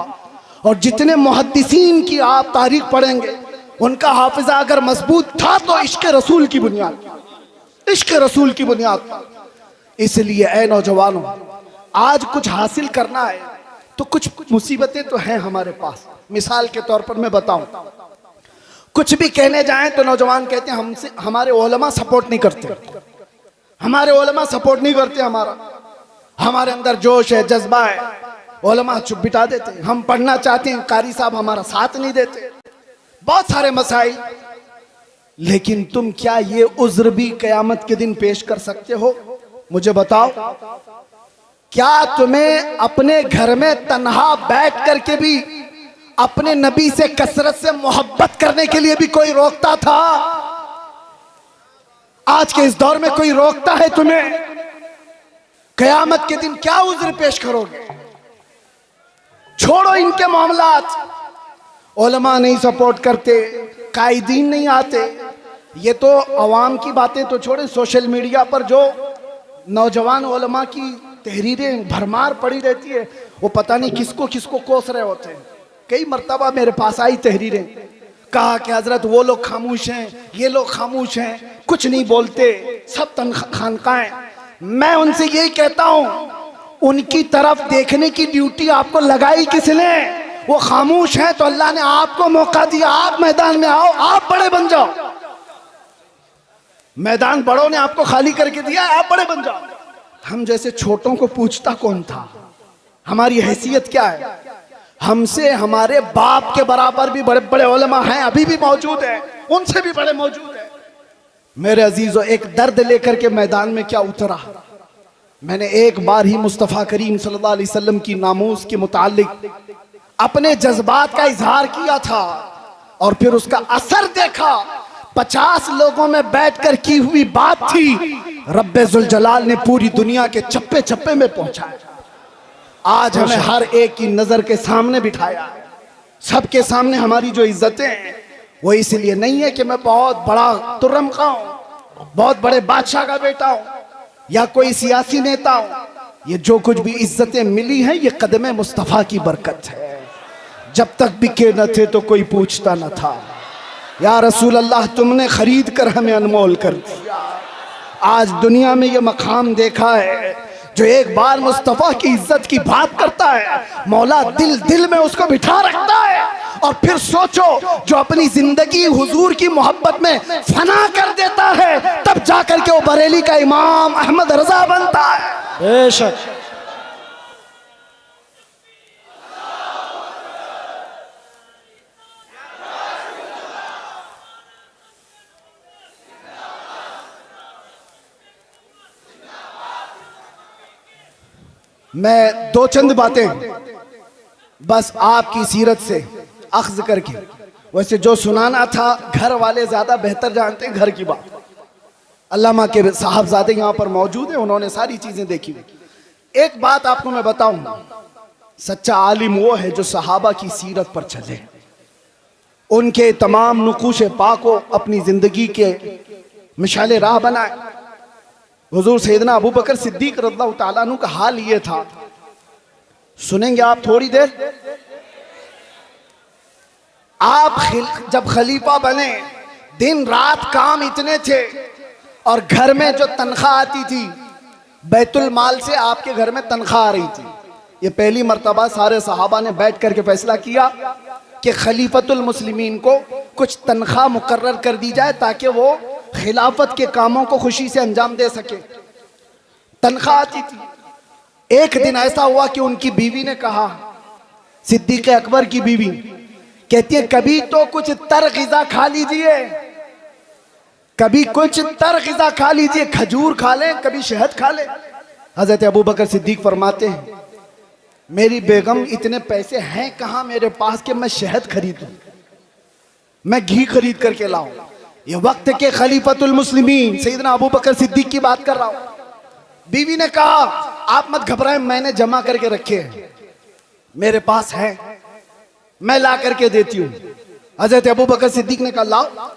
और जितने मुहद्दिसीन की आप तारीख पढ़ेंगे उनका हाफिजा अगर मजबूत था तो इश्क रसूल की बुनियाद, इश्क रसूल की बुनियाद। इसलिए ऐ नौजवानों, आज कुछ हासिल करना है तो कुछ मुसीबतें तो हैं हमारे पास। मिसाल के तौर पर मैं बताऊं, कुछ भी कहने जाएं तो नौजवान कहते हैं हमसे हमारे उलमा सपोर्ट नहीं करते, हमारे उलमा सपोर्ट नहीं करते, हमारे अंदर जोश है, जज्बा है, उलमा चुप बिठा देते हैं। हम पढ़ना चाहते हैं, कारी साहब हमारा साथ नहीं देते, बहुत सारे मसाइल। लेकिन तुम क्या ये उज्र भी कयामत के दिन पेश कर सकते हो? मुझे बताओ, क्या तुम्हें अपने घर में तन्हा बैठ करके भी अपने नबी से कसरत से मोहब्बत करने के लिए भी कोई रोकता था? आज के इस दौर में कोई रोकता है तुम्हें? कयामत के दिन क्या उज्र पेश करोगे? छोड़ो इनके मामलात, उलमा नहीं सपोर्ट करते, कायदीन नहीं आते, ये तो अवाम की बातें तो छोड़े, सोशल मीडिया पर जो नौजवान उलमा की तहरीरें भरमार पड़ी रहती है, वो पता नहीं किसको किसको कोस रहे होते हैं। कई मर्तबा मेरे पास आई तहरीरें, कहा कि हजरत वो लोग खामोश हैं, ये लोग खामोश हैं, कुछ नहीं बोलते, सब खानकाएं। मैं उनसे यही कहता हूं, उनकी तरफ देखने की ड्यूटी आपको लगाई किसने? वो खामोश हैं तो अल्लाह ने आपको मौका दिया, आप मैदान में आओ, आप बड़े बन जाओ। मैदान बड़ों ने आपको खाली करके दिया, आप बड़े बन जाओ। हम जैसे छोटों को पूछता कौन था? हमारी हैसियत क्या है? हमसे हमारे बाप के बराबर भी बड़े बड़े उलमा हैं, अभी भी मौजूद है, उनसे भी बड़े मौजूद हैं। मेरे अजीजों, एक दर्द लेकर के मैदान में क्या उतरा? मैंने एक बार ही मुस्तफ़ा करीम सल्लल्लाहु अलैहि वसल्लम की नामूस के मुतालिक अपने जज्बात का इजहार किया था और फिर उसका असर देखा। 50 लोगों में बैठकर की हुई बात थी, रब्बे जुल जलाल ने पूरी दुनिया के चप्पे चप्पे में पहुंचाया। आज हमें हर एक की नजर के सामने बिठाया, सबके सामने हमारी जो इज्जतें हैं वो इसलिए नहीं है कि मैं बहुत बड़ा तुर्रम का हूं, बहुत बड़े बादशाह का बेटा हूं या कोई सियासी नेता हूं। ये जो कुछ भी इज्जतें मिली हैं ये कदमे मुस्तफ़ा की बरकत है। जब तक बिके न थे तो कोई पूछता न था, या रसूल अल्लाह तुमने खरीद कर हमें अनमोल कर दिया। आज दुनिया में ये मकाम देखा है, जो एक बार मुस्तफ़ा की इज्जत की बात करता है, मौला दिल दिल में उसको बिठा रखता है। और फिर सोचो, जो अपनी जिंदगी हुजूर की मोहब्बत में फना कर देता है, तब जाकर के वो बरेली का इमाम अहमद रजा बनता है। बेशक मैं दो चंद बातें बस आपकी सीरत से अख्ज़ करके, वैसे जो सुनाना था घर वाले ज्यादा बेहतर जानते हैं घर की बात। अल्लामा के साहबजादे यहाँ पर मौजूद हैं, उन्होंने सारी चीजें देखी। एक बात आपको मैं बताऊं, सच्चा आलिम वो है जो सहाबा की सीरत पर चले, उनके तमाम नुकूश पाक को अपनी जिंदगी के मिसाले राह बनाए। हुजूर सैयदना अबू बकर सिद्दीक रज़ियल्लाहु ताला अन्हु का हाल ये था, सुनेंगे आप थोड़ी देर। आप जब खलीफा बने, दिन रात काम इतने थे और घर में जो तनख्वाह आती थी बैतुल माल से आपके घर में तनख्वाह आ रही थी। ये पहली मर्तबा सारे सहाबा ने बैठ करके फैसला किया कि खलीफतुल मुस्लिमीन को कुछ तनख्वाह मुकर्रर कर दी जाए ताकि वो खिलाफत के कामों को खुशी से अंजाम दे सके। तनख्वाह आती थी। एक दिन ऐसा हुआ कि उनकी बीवी ने कहा, सिद्दीक अकबर की बीवी कहती है, कभी तो कुछ तर ग़िज़ा खा लीजिए, कभी कुछ तर ग़िज़ा खा लीजिए, खजूर खा लें, कभी शहद खा लें। हजरत अबू बकर सिद्दीक फरमाते हैं, मेरी बेगम इतने पैसे हैं कहाँ मेरे पास कि मैं शहद खरीदूं, मैं घी खरीद करके लाऊं। ये वक्त के खलीफतुल मुस्लिमीन सैयदना अबू बकर सिद्दीक की बात कर रहा हूं। बीवी ने कहा, आप मत घबराएं, मैंने जमा करके रखे हैं, मेरे पास है, मैं ला करके देती हूं। हजरत अबू बकर सिद्दीक ने कहा लाओ।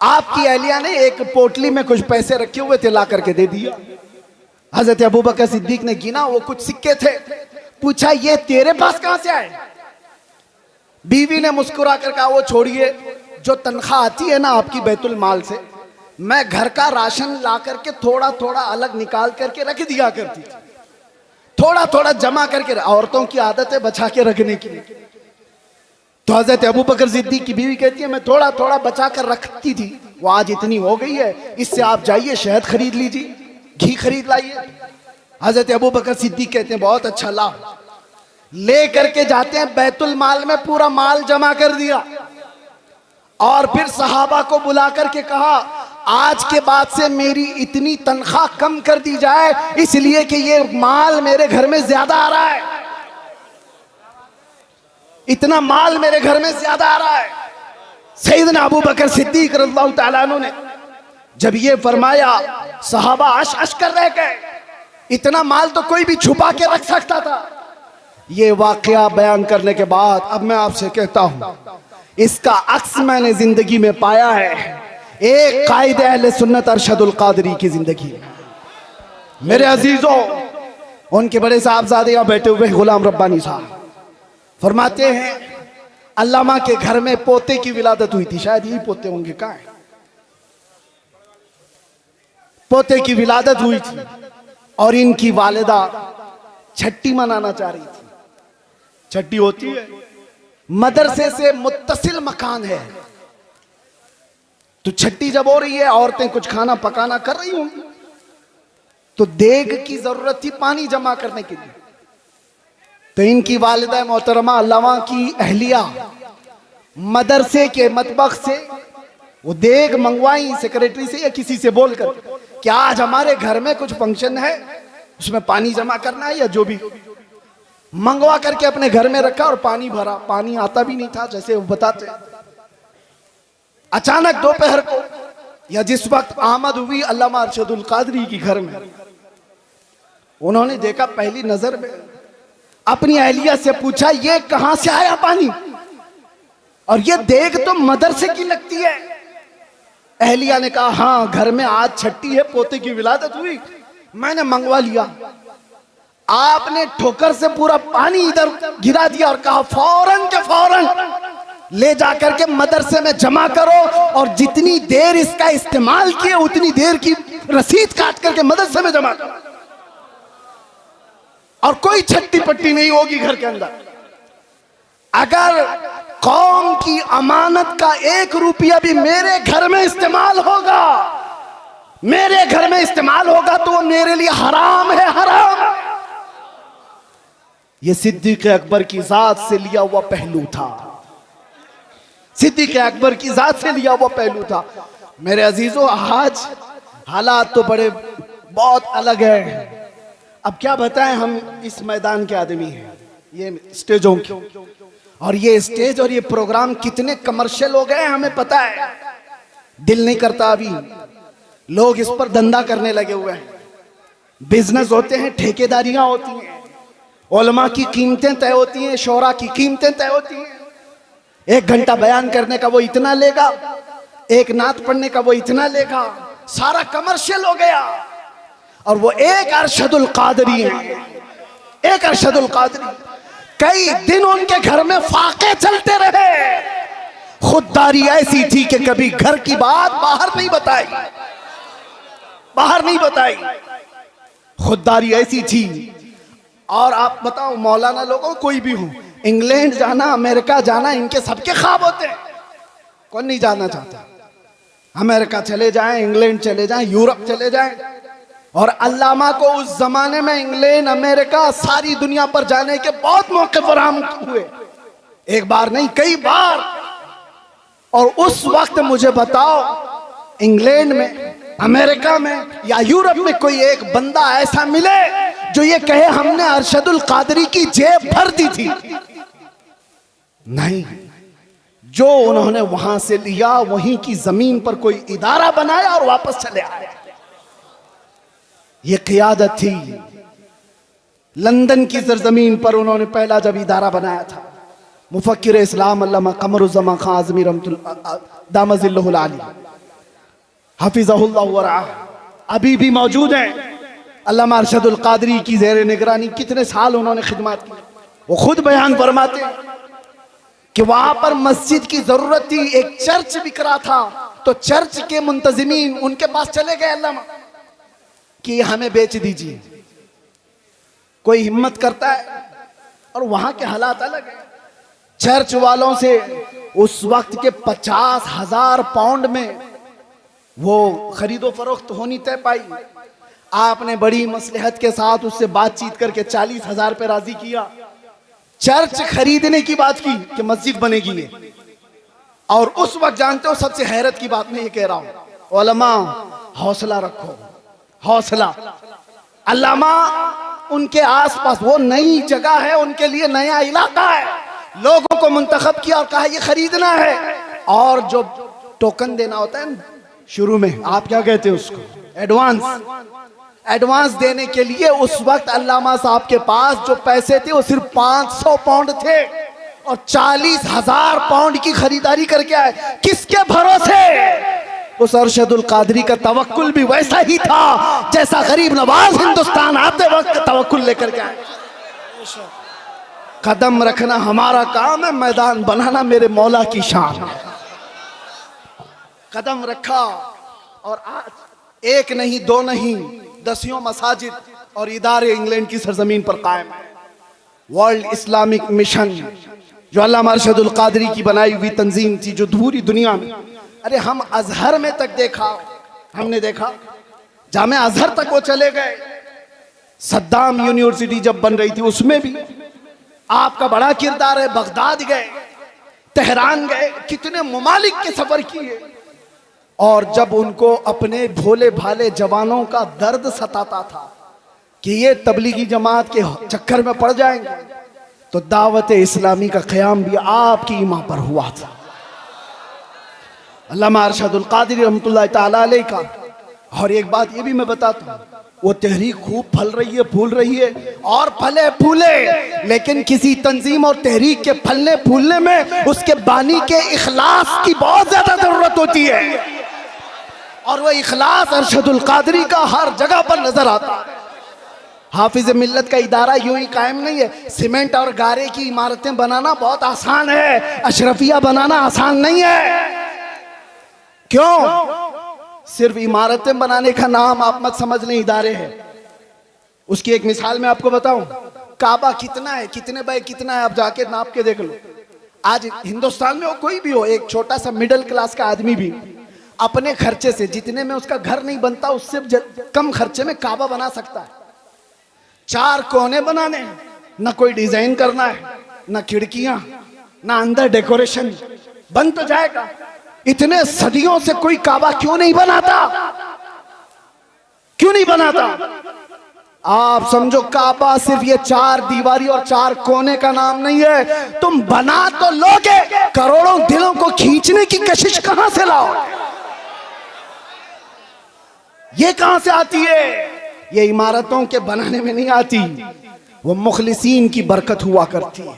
आपकी अहलिया ने एक पोटली में कुछ पैसे रखे हुए थे, ला करके दे दिया। हजरत अबू बकर सिद्दीक ने गिना, वो कुछ सिक्के थे। पूछा ये तेरे पास कहां से आए? बीवी ने मुस्कुरा कर कहा वो छोड़िए, जो तनख्वाह आती है ना आपकी बैतुल माल से, मैं घर का राशन ला करके थोड़ा थोड़ा अलग निकाल करके रख दिया करती थी, थोड़ा थोड़ा जमा करके। औरतों की आदत है बचा के रखने की। तो हजरत अबू बकर सिद्दीक की बीवी कहती है मैं थोड़ा थोड़ा बचा कर रखती थी, वो आज इतनी हो गई है, इससे आप जाइए शहद खरीद लीजिए, घी खरीद लाइए। हजरत अबू बकर सिद्दीक कहते हैं बहुत अच्छा, ला। ले करके जाते हैं, बैतुल माल में पूरा माल जमा कर दिया और फिर सहाबा को बुला करके कहा आज के बाद से मेरी इतनी तनख्वाह कम कर दी जाए, इसलिए कि ये माल मेरे घर में ज्यादा आ रहा है, इतना माल मेरे घर में ज्यादा आ रहा है। सैयदना अबू बकर सिद्दीक रज़ियल्लाहु ताला अन्हु ने जब ये फरमाया, सहाबा अश कर रह गए, इतना माल तो कोई भी छुपा के रख सकता था। ये वाकया बयान करने के बाद अब मैं आपसे कहता हूं, इसका अक्स मैंने जिंदगी में पाया है, एक कायदे अहले सुन्नत अरशदुल कादरी की जिंदगी। मेरे अजीजों, उनके बड़े साहबजादे यहां बैठे हुए गुलाम रब्बानी साहब फरमाते हैं अल्लामा के घर में पोते की विलादत हुई थी, शायद यही पोते होंगे, कहां है? पोते की विलादत हुई थी और इनकी वालिदा छठी मनाना चाह रही थी। छठी होती है, मदरसे से मुत्तसिल मकान है, तो छठी जब हो रही है, औरतें कुछ खाना पकाना कर रही होंगी, तो देग की जरूरत थी पानी जमा करने के लिए। तो इनकी वालिदा मोहतरमा अल्लामा की अहलिया मदरसे के मतबख से वो देग मंगवाई सेक्रेटरी से या किसी से बोलकर, क्या आज हमारे घर में कुछ फंक्शन है, उसमें पानी जमा करना है, या जो भी मंगवा करके अपने घर में रखा और पानी भरा। पानी आता भी नहीं था जैसे वो बताते। अचानक दोपहर को या जिस वक्त आमद हुई अल्लामा अरशदुल कादरी की घर में, उन्होंने देखा पहली नजर में, अपनी अहलिया से पूछा ये कहां से आया पानी, और ये देग तो मदरसे की लगती है। अहलिया ने कहा हाँ, घर में आज छठी है, पोते की विलादत हुई, मैंने मंगवा लिया। आपने ठोकर से पूरा पानी इधर गिरा दिया और कहा फौरन के फौरन ले जाकर के मदरसे में जमा करो, और जितनी देर इसका इस्तेमाल किए उतनी देर की रसीद काट करके मदरसे में जमा करो, और कोई छट्टी पट्टी नहीं होगी घर के अंदर। अगर कौम की अमानत का 1 रुपया भी मेरे घर में इस्तेमाल होगा, मेरे घर में इस्तेमाल होगा, तो वो मेरे लिए हराम है, हराम। ये सिद्दीक़ अकबर की जात से लिया हुआ पहलू था, सिद्दीक़ अकबर की जात से लिया हुआ पहलू था। मेरे अजीजों, आज हालात तो बड़े बहुत अलग है। अब क्या बताएं, हम इस मैदान के आदमी हैं, ये स्टेजों के, और ये स्टेज और ये प्रोग्राम कितने कमर्शियल हो गए हमें पता है। दिल नहीं करता, अभी लोग इस पर धंधा करने लगे हुए हैं, बिजनेस होते हैं, ठेकेदारियां होती हैं, उलमा की कीमतें तय होती हैं, शोरा की कीमतें तय होती हैं। 1 घंटा बयान करने का वो इतना लेगा, एक नात पढ़ने का वो इतना लेगा, सारा कमर्शियल हो गया। और वो एक अरशदुल कादरी है, एक अरशदुल कादरी, कई दिन उनके घर में फाके चलते रहे। खुददारी ऐसी थी कि कभी घर की बात बाहर नहीं बताई, बाहर नहीं बताई, खुददारी ऐसी थी। और आप बताओ, मौलाना लोगों कोई भी हो, इंग्लैंड जाना, अमेरिका जाना, इनके सबके ख्वाब होते हैं, कौन नहीं जाना चाहता? अमेरिका चले जाएं, इंग्लैंड चले जाएं, यूरोप चले जाएं। और अल्लामा को उस जमाने में इंग्लैंड, अमेरिका, सारी दुनिया पर जाने के बहुत मौके फराहम हुए, एक बार नहीं कई बार। और उस वक्त मुझे बताओ, इंग्लैंड में, अमेरिका में या यूरोप में कोई एक बंदा ऐसा मिले जो ये कहे हमने अरशदुल कादरी की जेब भर दी थी? नहीं। जो उन्होंने वहां से लिया वहीं की जमीन पर कोई इदारा बनाया और वापस चले आए। ये क़ियादत थी। लंदन की सरजमीन पर उन्होंने पहला जब इदारा बनाया था, मुफक्किर इस्लाम अल्लामा कमरुज़्ज़मान खान आज़मी रहमतुल्लाह दामज़िल्लहुल आली हफ़िज़हुल्लाह व रआह अभी भी मौजूद हैं। अल्लामा अरशदुल क़ादरी की ज़ेर निगरानी कितने साल उन्होंने खिदमत की। वो खुद बयान फरमाते हैं कि वहां पर मस्जिद की जरूरत थी, एक चर्च बिक रहा था, तो चर्च के मुंतजिमीन उनके पास चले गए अल्लामा कि हमें बेच दीजिए। कोई हिम्मत करता है, और वहां के हालात अलग है। चर्च वालों से उस वक्त के 50,000 पाउंड में वो खरीदो फरोख्त होनी तय पाई। आपने बड़ी मसलहत के साथ उससे बातचीत करके 40,000 पे राजी किया। चर्च खरीदने की बात की कि मस्जिद बनेगी ये। और उस वक्त जानते हो सबसे हैरत की बात मैं ये कह रहा हूं, उलमा हौसला रखो, हौसला। अल्लामा उनके आसपास वो नई जगह है, उनके लिए नया इलाका है, लोगों को मुंतखब किया और कहा ये खरीदना है। और जो टोकन देना होता है शुरू में, आप क्या कहते हैं उसको, एडवांस देने के लिए उस वक्त अल्लामा साहब के पास जो पैसे थे वो सिर्फ 500 पाउंड थे और 40,000 पाउंड की खरीदारी करके आए। किसके भरोसे? उस अरशदुल क़ादरी का तवक्कुल भी वैसा ही था जैसा गरीब नवाज हिंदुस्तान आते वक्त तवक्कुल लेकर के आए। कदम रखना हमारा काम है, मैदान बनाना मेरे मौला की शान है। कदम रखा और आज एक नहीं, दो नहीं, दसियों मसाजिद और इदारे इंग्लैंड की सरजमीन पर कायम है। वर्ल्ड इस्लामिक मिशन जो अल्लामा अरशदुल क़ादरी की बनाई हुई तंजीम थी, जो पूरी दुनिया में, अरे हम अजहर में तक देखा, हमने देखा जामे अजहर तक वो चले गए। सद्दाम यूनिवर्सिटी जब बन रही थी उसमें भी आपका बड़ा किरदार है। बगदाद गए, तेहरान गए, कितने ममालिक के सफर किए। और जब उनको अपने भोले भाले जवानों का दर्द सताता था कि ये तबलीगी जमात के चक्कर में पड़ जाएंगे, तो दावत इस्लामी का क़याम भी आपकी ईमा पर हुआ था। अल्लामा अरशदुल क़ादरी रहमतुल्लाह तआला अलैह का। और एक बात ये भी मैं बताता हूँ, वो तहरीक खूब फल रही है, फूल रही है, और फले फूले, लेकिन किसी तंजीम और तहरीक के फलने फूलने में उसके बानी के इखलास की बहुत ज्यादा जरूरत होती है। और वह इखलास अरशदुल क़ादरी का हर जगह पर नजर आता है। हाफिज मिल्लत का इदारा यूं ही कायम नहीं है। सीमेंट और गारे की इमारतें बनाना बहुत आसान है, अशरफिया बनाना आसान नहीं है। क्यों? सिर्फ इमारतें बनाने का नाम आप मत समझ लें, इदारे हैं। उसकी एक मिसाल मैं आपको बताऊं, काबा कितना है, कितने बाय कितना है, आप जाके नाप के देख लो। आज हिंदुस्तान में हो, कोई भी हो, एक छोटा सा मिडिल क्लास का आदमी भी अपने खर्चे से, जितने में उसका घर नहीं बनता उससे कम खर्चे में काबा बना सकता है। 4 कोने बनाने हैं, ना कोई डिजाइन करना है, ना खिड़कियां, ना अंदर डेकोरेशन, बन तो जाएगा। इतने सदियों से कोई काबा क्यों नहीं बनाता? क्यों नहीं बनाता? आप समझो काबा सिर्फ ये 4 दीवारी और 4 कोने का नाम नहीं है। तुम बना तो लोगे, करोड़ों दिलों को खींचने की कशिश कहां से लाओ? ये कहां से आती है? ये इमारतों के बनाने में नहीं आती, वो मुखलिसीन की बरकत हुआ करती है।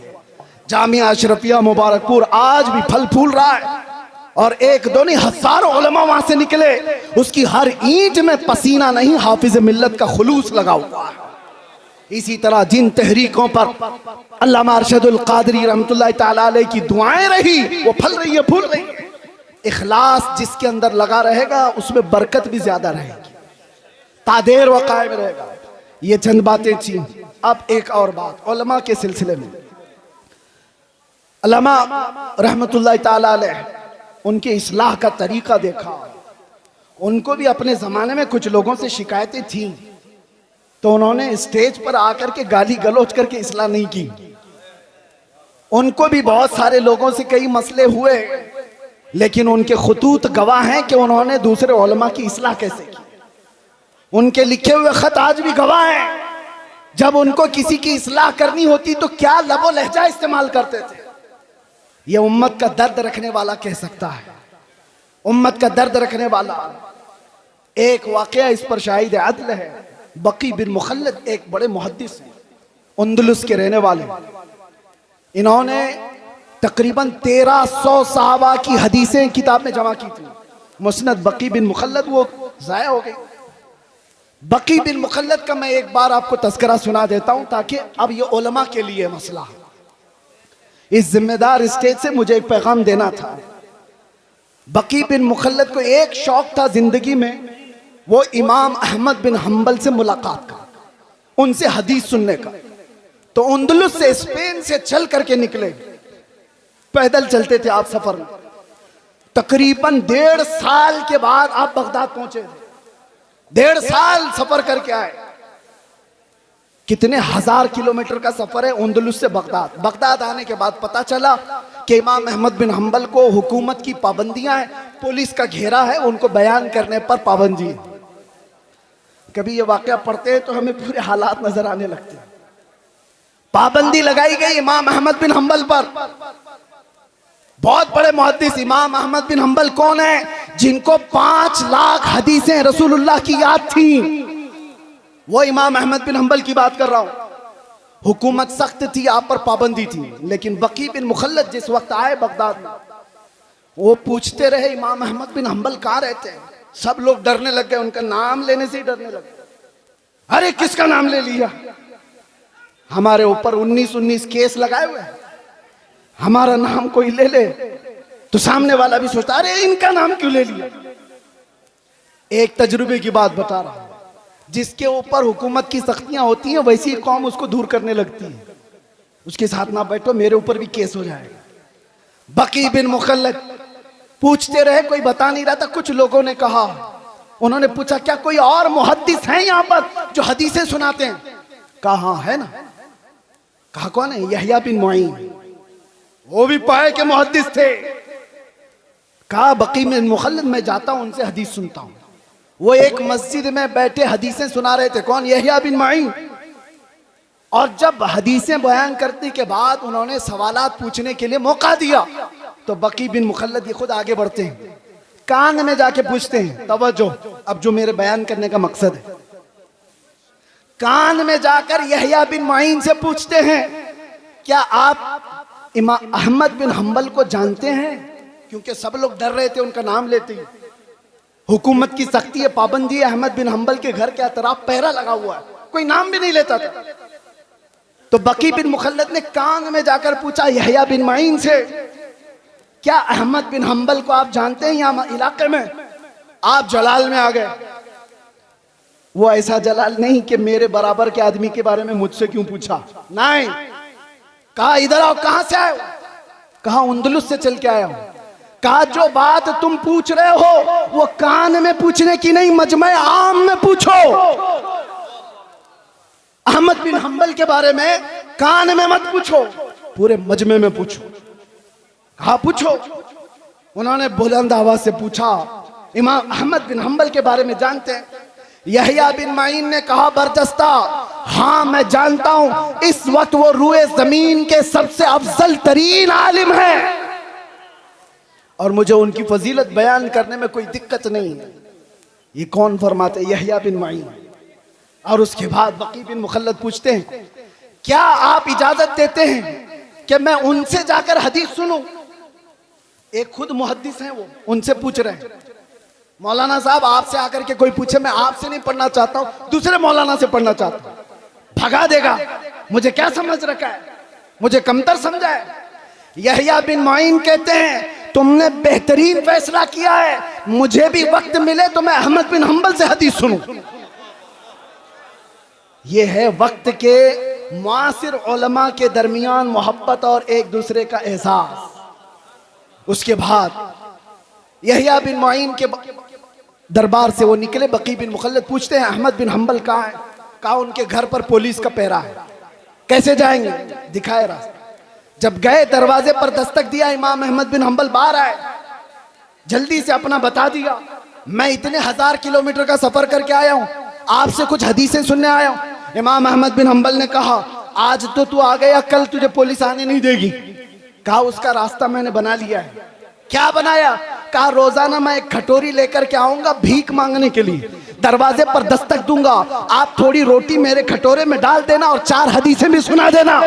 जामिया अशरफिया मुबारकपुर आज भी फल फूल रहा है, और एक दो नहीं, हजारों उलमा वहां से निकले। उसकी हर ईंट में पसीना नहीं, हाफिज मिल्लत का खुलूस लगा हुआ है। इसी तरह जिन तहरीकों पर अल्लामा अरशदुल क़ादरी रहमतुल्लाह तआला अलैह की दुआएं रही, वो फल रही है, फूल रही है। इखलास जिसके अंदर लगा रहेगा उसमें बरकत भी ज्यादा रहेगी, तादेर व कायम रहेगा। ये चंद बातें थी। अब एक और बात उलमा के सिलसिले में, अल्लामा रहमतुल्लाह तआला अलैह उनके इस्लाह का तरीका देखा। उनको भी अपने जमाने में कुछ लोगों से शिकायतें थी, तो उन्होंने स्टेज पर आकर के गाली गलौज करके इस्लाह नहीं की। उनको भी बहुत सारे लोगों से कई मसले हुए, लेकिन उनके खुतूत गवाह हैं कि उन्होंने दूसरे उलमा की इस्लाह कैसे की। उनके लिखे हुए खत आज भी गवाह हैं। जब उनको किसी की इस्लाह करनी होती तो क्या लबो लहजा इस्तेमाल करते थे। ये उम्मत का दर्द रखने वाला कह सकता है, उम्मत का दर्द रखने वाला। एक वाकया इस पर शाहिद अदल है। बकी बिन मुखल्लद एक बड़े मुहद्दिस हैं, अंदलुस के रहने वाले। इन्होंने तकरीबन 1300 सहाबा की हदीसें किताब में जमा की थी। मुस्नद बकी बिन मुखल्लद वो ज़ाया हो गई। बकी बिन मुखल्लद का मैं एक बार आपको तज़किरा सुना देता हूं ताकि अब ये उलमा के लिए मसला है। इस जिम्मेदार स्टेज से मुझे एक पैगाम देना था। बकी बिन मुखल्लद को एक शौक था जिंदगी में, वो इमाम अहमद बिन हम्बल से मुलाकात का, उनसे हदीस सुनने का। तो अंदलुस से, स्पेन से चल करके निकले, पैदल चलते थे आप सफर में। तकरीबन 1.5 साल के बाद आप बगदाद पहुंचे थे। 1.5 साल सफर करके आए। कितने हजार किलोमीटर का सफर है अंदलुस से बगदाद। बगदाद आने के बाद पता चला कि इमाम अहमद बिन हम्बल को हुकूमत की पाबंदियां हैं, पुलिस का घेरा है, उनको बयान करने पर पाबंदी है। कभी ये वाकया पढ़ते हैं तो हमें पूरे हालात नजर आने लगते हैं। पाबंदी लगाई गई इमाम अहमद बिन हम्बल पर। बहुत बड़े मुहद्दिस इमाम अहमद बिन हम्बल कौन है? जिनको 5 लाख हदीसें रसूलुल्लाह की याद थी, वो इमाम अहमद बिन हम्बल की बात कर रहा हूं। हुकूमत सख्त थी, आप पर पाबंदी थी, लेकिन बकी बिन मुखल्लद जिस वक्त आए बगदाद में, वो पूछते रहे इमाम अहमद बिन हम्बल कहाँ रहते हैं। सब लोग डरने लग गए, उनका नाम लेने से ही डरने लगे। अरे किसका नाम ले लिया? हमारे ऊपर 19 केस लगाए हुए हैं, हमारा नाम कोई ले ले तो सामने वाला भी सोचता अरे इनका नाम क्यों ले लिया। एक तजुर्बे की बात बता रहा हूं, जिसके ऊपर हुकूमत की सख्तियां होती हैं वैसी ही कौम उसको दूर करने लगती है। उसके साथ ना बैठो, मेरे ऊपर भी केस हो जाएगा। बकी बिन मुखल्लद पूछते रहे, कोई बता नहीं रहा था। कुछ लोगों ने कहा, उन्होंने पूछा क्या कोई और मुहद्दिस हैं यहाँ पर जो हदीसें सुनाते हैं? कहा हाँ है ना। कहा कौन है? यहया बिन मुईन, वो भी पाए के मुहद्दिस थे। कहा बकी बिन मुखल्लद मैं जाता हूं, उनसे हदीस सुनता हूं। वो एक मस्जिद में बैठे हदीसें सुना रहे थे। कौन? यहया बिन मुईन। और जब हदीसें बयान करने के बाद उन्होंने सवालात पूछने के लिए मौका दिया तो बकी बिन मुखल्लद ये खुद आगे बढ़ते हैं, कान में जाके पूछते हैं, तवज्जो, अब जो मेरे बयान करने का मकसद है। कान में जाकर यहया बिन मुईन से पूछते हैं, क्या आप इमाम अहमद बिन हम्बल को जानते हैं? क्योंकि सब लोग डर रहे थे उनका नाम लेते ही। हुकूमत की सख्ती है, पाबंदी है। अहमद बिन हम्बल के घर के अतराफ पहरा लगा हुआ है, कोई नाम भी नहीं लेता था। तो बकी बिन मुखल्लद ने कान में जाकर पूछा यहया बिन मुईन से, क्या अहमद बिन हम्बल को आप जानते हैं यहाँ इलाके में? आप जलाल में आ गए। वो ऐसा जलाल नहीं कि मेरे बराबर के आदमी के बारे में मुझसे क्यों पूछा, नहीं। कहा इधर आओ, कहां से आए हो? कहा अंदलुस से चल के आया हूं। कहा जो बात तुम पूछ रहे हो वो कान में पूछने की नहीं, मजमे आम में पूछो। अहमद बिन हम्बल के बारे में कान में मत पूछो, पूरे मजमे में पूछो। कहा पूछो। उन्होंने बुलंद आवाज से पूछा, इमाम अहमद बिन हम्बल के बारे में जानते हैं? यहया बिन मुईन ने कहा बरजस्ता, हाँ मैं जानता हूं। इस वक्त वो रूए जमीन के सबसे अफजल तरीन आलिम है और मुझे उनकी फजीलत बयान करने में कोई दिक्कत नहीं है। ये कौन फरमाते? यहया बिन मुईन। और उसके बाद बकी बिन मुखल्लद पूछते हैं, क्या आप इजाजत देते हैं कि मैं उनसे जाकर हदीस सुनूं? एक खुद मुहद्दिस हैं, वो उनसे पूछ रहे हैं, मौलाना साहब आपसे आकर के कोई पूछे, मैं आपसे नहीं पढ़ना चाहता हूं, दूसरे मौलाना से पढ़ना चाहता हूं। भगा देगा, मुझे क्या समझ रखा है, मुझे कमतर समझा है। यहया बिन मुईन कहते हैं तुमने बेहतरीन फैसला किया है, मुझे भी वक्त मिले तो मैं अहमद बिन हम्बल से हदीस सुनूं। ये है वक्त के मुआसिर उलमा के दरमियान मोहब्बत और एक दूसरे का एहसास। उसके बाद यहया बिन मुईन के दरबार से वो निकले। बकी बिन मुखल्लद पूछते हैं अहमद बिन हम्बल कहाँ है? कहा उनके घर पर पुलिस का पहरा है। कैसे जाएंगे? दिखाए रास्ता। जब गए दरवाजे पर दस्तक दिया, इमाम अहमद बिन हम्बल बाहर आए, जल्दी से अपना बता दिया, मैं इतने 1000 किलोमीटर का सफर करके आया हूं, आपसे कुछ हदीसें सुनने आया हूं। इमाम अहमद बिन हम्बल ने कहा आज तो तू आ गया, कल तुझे पुलिस आने नहीं देगी। कहा उसका रास्ता मैंने बना लिया है। क्या बनाया? कहा रोजाना मैं एक कटोरी लेकर के आऊंगा भीख मांगने के लिए, दरवाजे पर दस्तक दूंगा, आप थोड़ी रोटी मेरे कटोरे में डाल देना और 4 हदीसें भी सुना देना।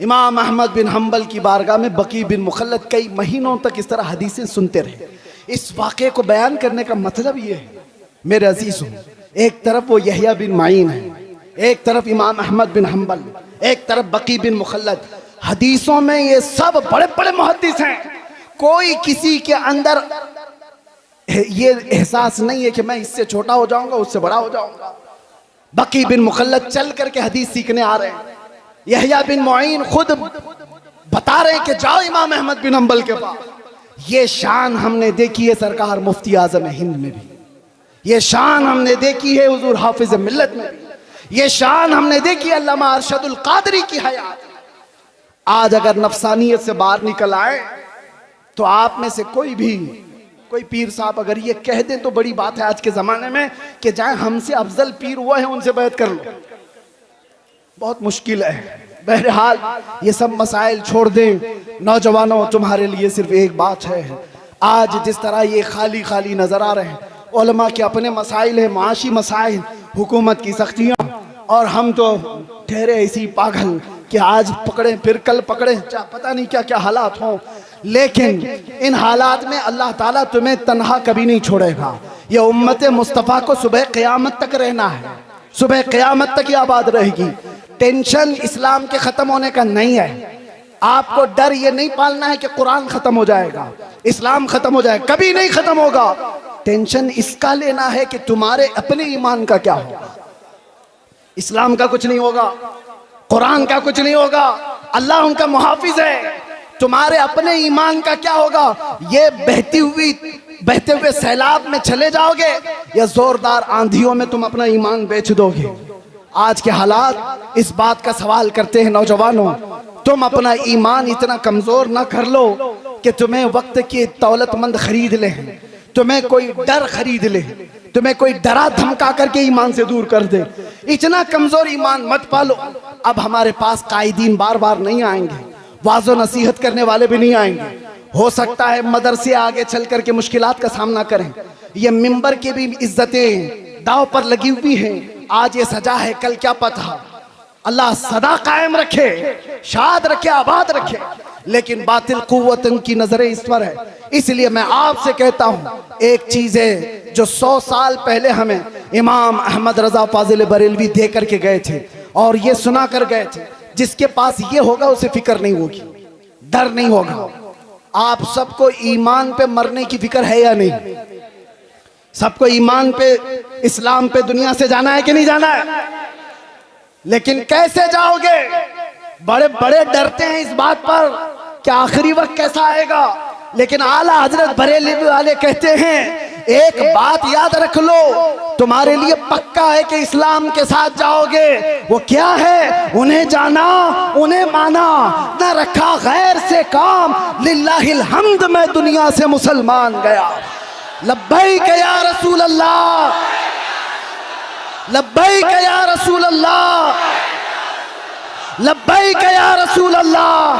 इमाम अहमद बिन हम्बल की बारगाह में बकी बिन मुखल्लद कई महीनों तक इस तरह हदीसें सुनते रहे। इस वाक़े को बयान करने का मतलब ये है मेरे अजीज़ों, एक तरफ वो यहया बिन माइन है, एक तरफ इमाम अहमद बिन हम्बल, एक तरफ बकी बिन मुखल्लद। हदीसों में ये सब बड़े बड़े मुहद्दिस हैं। कोई किसी के अंदर ये एहसास नहीं है कि मैं इससे छोटा हो जाऊंगा, उससे बड़ा हो जाऊंगा। बकी बिन मुखल्लद चल करके हदीस सीखने आ रहे हैं। यहया बिन मुईन खुद बता रहे हैं कि जाओ इमाम अहमद बिन हम्बल के पास। ये शान हमने देखी है सरकार मुफ्ती आजम हिंद में भी, ये शान हमने देखी है हुजूर हाफिज मिल्लत में भी, ये शान हमने देखी है अल्लामा अरशदुल कादरी की हयात। आज अगर नफसानियत से बाहर निकल आए तो आप में से कोई पीर साहब अगर ये कह दें तो बड़ी बात है आज के ज़माने में कि जाए हमसे अफजल पीर हुआ है उनसे बैत कर लो, बहुत मुश्किल है। बहरहाल ये सब मसाइल छोड़ दें। नौजवानों, तुम्हारे लिए सिर्फ एक बात है, आज जिस तरह ये खाली खाली नज़र आ रहे हैं, उलमा के अपने मसाइल हैं, माशी मसाइल, हुकूमत की सख्तियाँ, और हम तो ठहरे ऐसी पागल कि आज पकड़े फिर कल पकड़े, पता नहीं क्या क्या हालात हों। लेकिन इन हालात में अल्लाह ताला तुम्हें तन्हा कभी नहीं छोड़ेगा। ये उम्मत मुस्तफ़ा को सुबह क़यामत तक रहना है, सुबह क़यामत तक ये आबाद रहेगी। टेंशन इस्लाम के ख़त्म होने का नहीं है। आपको डर ये नहीं पालना है कि कुरान ख़त्म हो जाएगा, इस्लाम ख़त्म हो जाएगा, कभी नहीं ख़त्म होगा। टेंशन इसका लेना है कि तुम्हारे अपने ईमान का क्या होगा। इस्लाम का कुछ नहीं होगा, कुरान का कुछ नहीं होगा, अल्लाह उनका मुहाफिज है। तुम्हारे अपने ईमान का क्या होगा। ये बहते हुए सैलाब में चले जाओगे या जोरदार आंधियों में तुम अपना ईमान बेच दोगे। आज के हालात इस बात का सवाल करते हैं। नौजवानों, तुम अपना ईमान इतना कमजोर ना कर लो कि तुम्हें वक्त की दौलतमंद खरीद ले, तुम्हें कोई डर खरीद ले, तुम्हें कोई डरा धमका करके ईमान से दूर कर दे। इतना कमजोर ईमान मत पालो। अब हमारे पास कायदीन बार बार नहीं आएंगे, वाज़ो नसीहत करने वाले भी नहीं आएंगे। हो सकता है मदरसे आगे चल करके मुश्किलात का सामना करें। ये मिंबर की भी इज्जतें दाव पर लगी हुई हैं। आज ये सजा है, कल क्या पता। अल्लाह सदा कायम रखे, शाद रखे, आबाद रखे। लेकिन बातिल कुव्वत की नजरें इस पर है। इसलिए मैं आपसे कहता हूँ, एक चीज है जो 100 साल पहले हमें इमाम अहमद रजा फाजिल बरेलवी दे करके गए थे और ये सुना कर गए थे, जिसके पास ये होगा उसे फिक्र नहीं होगी, डर नहीं होगा। आप सबको ईमान पे मरने की फिक्र है या नहीं? सबको ईमान पे, इस्लाम पे दुनिया से जाना है कि नहीं जाना है? लेकिन कैसे जाओगे? बड़े बड़े डरते हैं इस बात पर कि आखिरी वक्त कैसा आएगा। लेकिन आला हजरत बरेलवी वाले कहते हैं एक बात याद रख लो, तुम्हारे लिए पक्का है कि इस्लाम के साथ जाओगे। वो क्या है? उन्हें जाना, उन्हें माना, न रखा गैर से काम, लिल्लाहिल हम्द मैं दुनिया से मुसलमान गया। लब्बैक या रसूल अल्लाह, लब्बैक या रसूल अल्लाह, लब्बैक या रसूल अल्लाह।